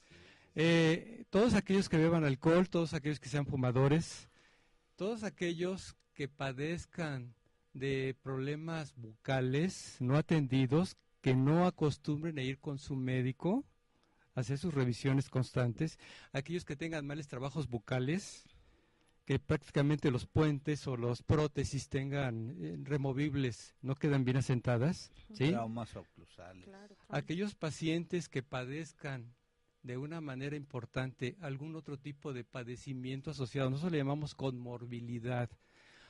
Todos aquellos que beban alcohol, todos aquellos que sean fumadores, todos aquellos que padezcan de problemas bucales no atendidos, que no acostumbren a ir con su médico, a hacer sus revisiones constantes, aquellos que tengan males trabajos bucales, que prácticamente los puentes o los prótesis tengan removibles, no quedan bien asentadas, ¿sí? Traumas oclusales. Aquellos pacientes que padezcan de una manera importante algún otro tipo de padecimiento asociado, nosotros le llamamos comorbilidad,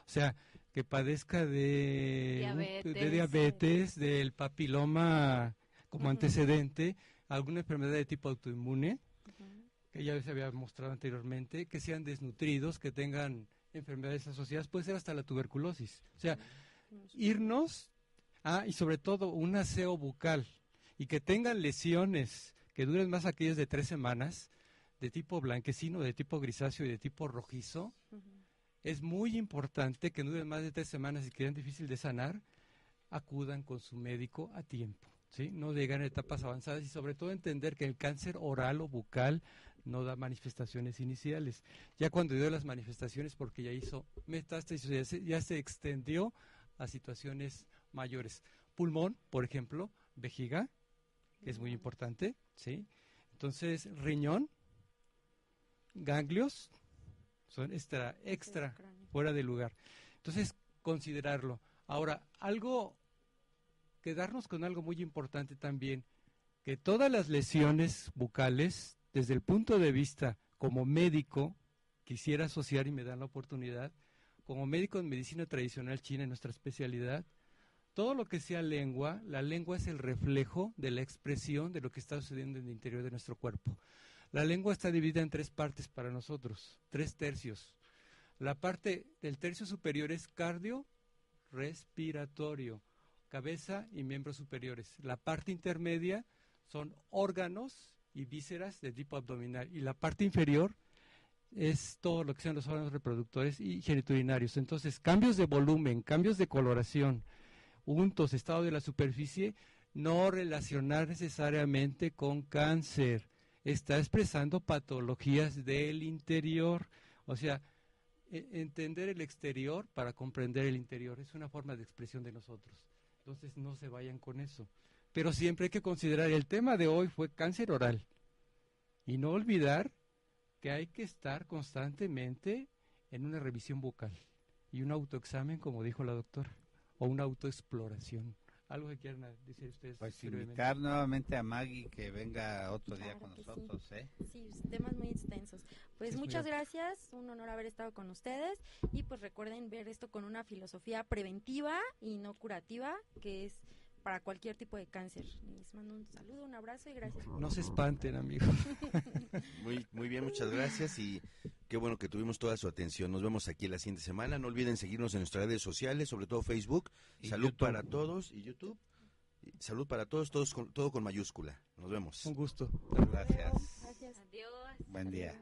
o sea, que padezca de diabetes, del papiloma como antecedente, alguna enfermedad de tipo autoinmune, que ya se había mostrado anteriormente, que sean desnutridos, que tengan enfermedades asociadas, puede ser hasta la tuberculosis. O sea, irnos y sobre todo un aseo bucal, y que tengan lesiones que duren más aquellas de 3 semanas, de tipo blanquecino, de tipo grisáceo y de tipo rojizo. Es muy importante que no duren más de 3 semanas y que sean difíciles de sanar, acudan con su médico a tiempo, ¿sí? No llegan a etapas avanzadas, y sobre todo entender que el cáncer oral o bucal no da manifestaciones iniciales. Ya cuando dio las manifestaciones, porque ya hizo metástasis, ya se extendió a situaciones mayores. Pulmón, por ejemplo, vejiga, que es muy importante, ¿sí? Entonces, riñón, ganglios son extra, fuera de lugar. Entonces, considerarlo. Ahora, quedarnos con algo muy importante también, que todas las lesiones bucales, desde el punto de vista como médico, quisiera asociar y me dan la oportunidad, como médico en medicina tradicional china, en nuestra especialidad, todo lo que sea lengua, la lengua es el reflejo de la expresión de lo que está sucediendo en el interior de nuestro cuerpo. La lengua está dividida en 3 partes para nosotros, 3 tercios. La parte del tercio superior es cardiorrespiratorio, cabeza y miembros superiores. La parte intermedia son órganos y vísceras de tipo abdominal. Y la parte inferior es todo lo que sean los órganos reproductores y genitourinarios. Entonces, cambios de volumen, cambios de coloración, untos, estado de la superficie, no relacionar necesariamente con cáncer. Está expresando patologías del interior. O sea, entender el exterior para comprender el interior. Es una forma de expresión de nosotros. Entonces, no se vayan con eso. Pero siempre hay que considerar, el tema de hoy fue cáncer oral. Y no olvidar que hay que estar constantemente en una revisión bucal y un autoexamen, como dijo la doctora, o una autoexploración. ¿Algo que quieran decir ustedes? Pues invitar nuevamente a Maggie que venga otro día con nosotros. Sí, temas muy extensos. Pues es muchas gracias, un honor haber estado con ustedes y pues recuerden ver esto con una filosofía preventiva y no curativa, que es para cualquier tipo de cáncer. Les mando un saludo, un abrazo y gracias. No se espanten, amigos. Muy bien, muchas gracias y qué bueno que tuvimos toda su atención. Nos vemos aquí la siguiente semana. No olviden seguirnos en nuestras redes sociales, sobre todo Facebook. Y Salud YouTube. para todos y YouTube. Salud para todos, todo con mayúscula. Nos vemos. Un gusto. Gracias. Gracias. Adiós. Buen día.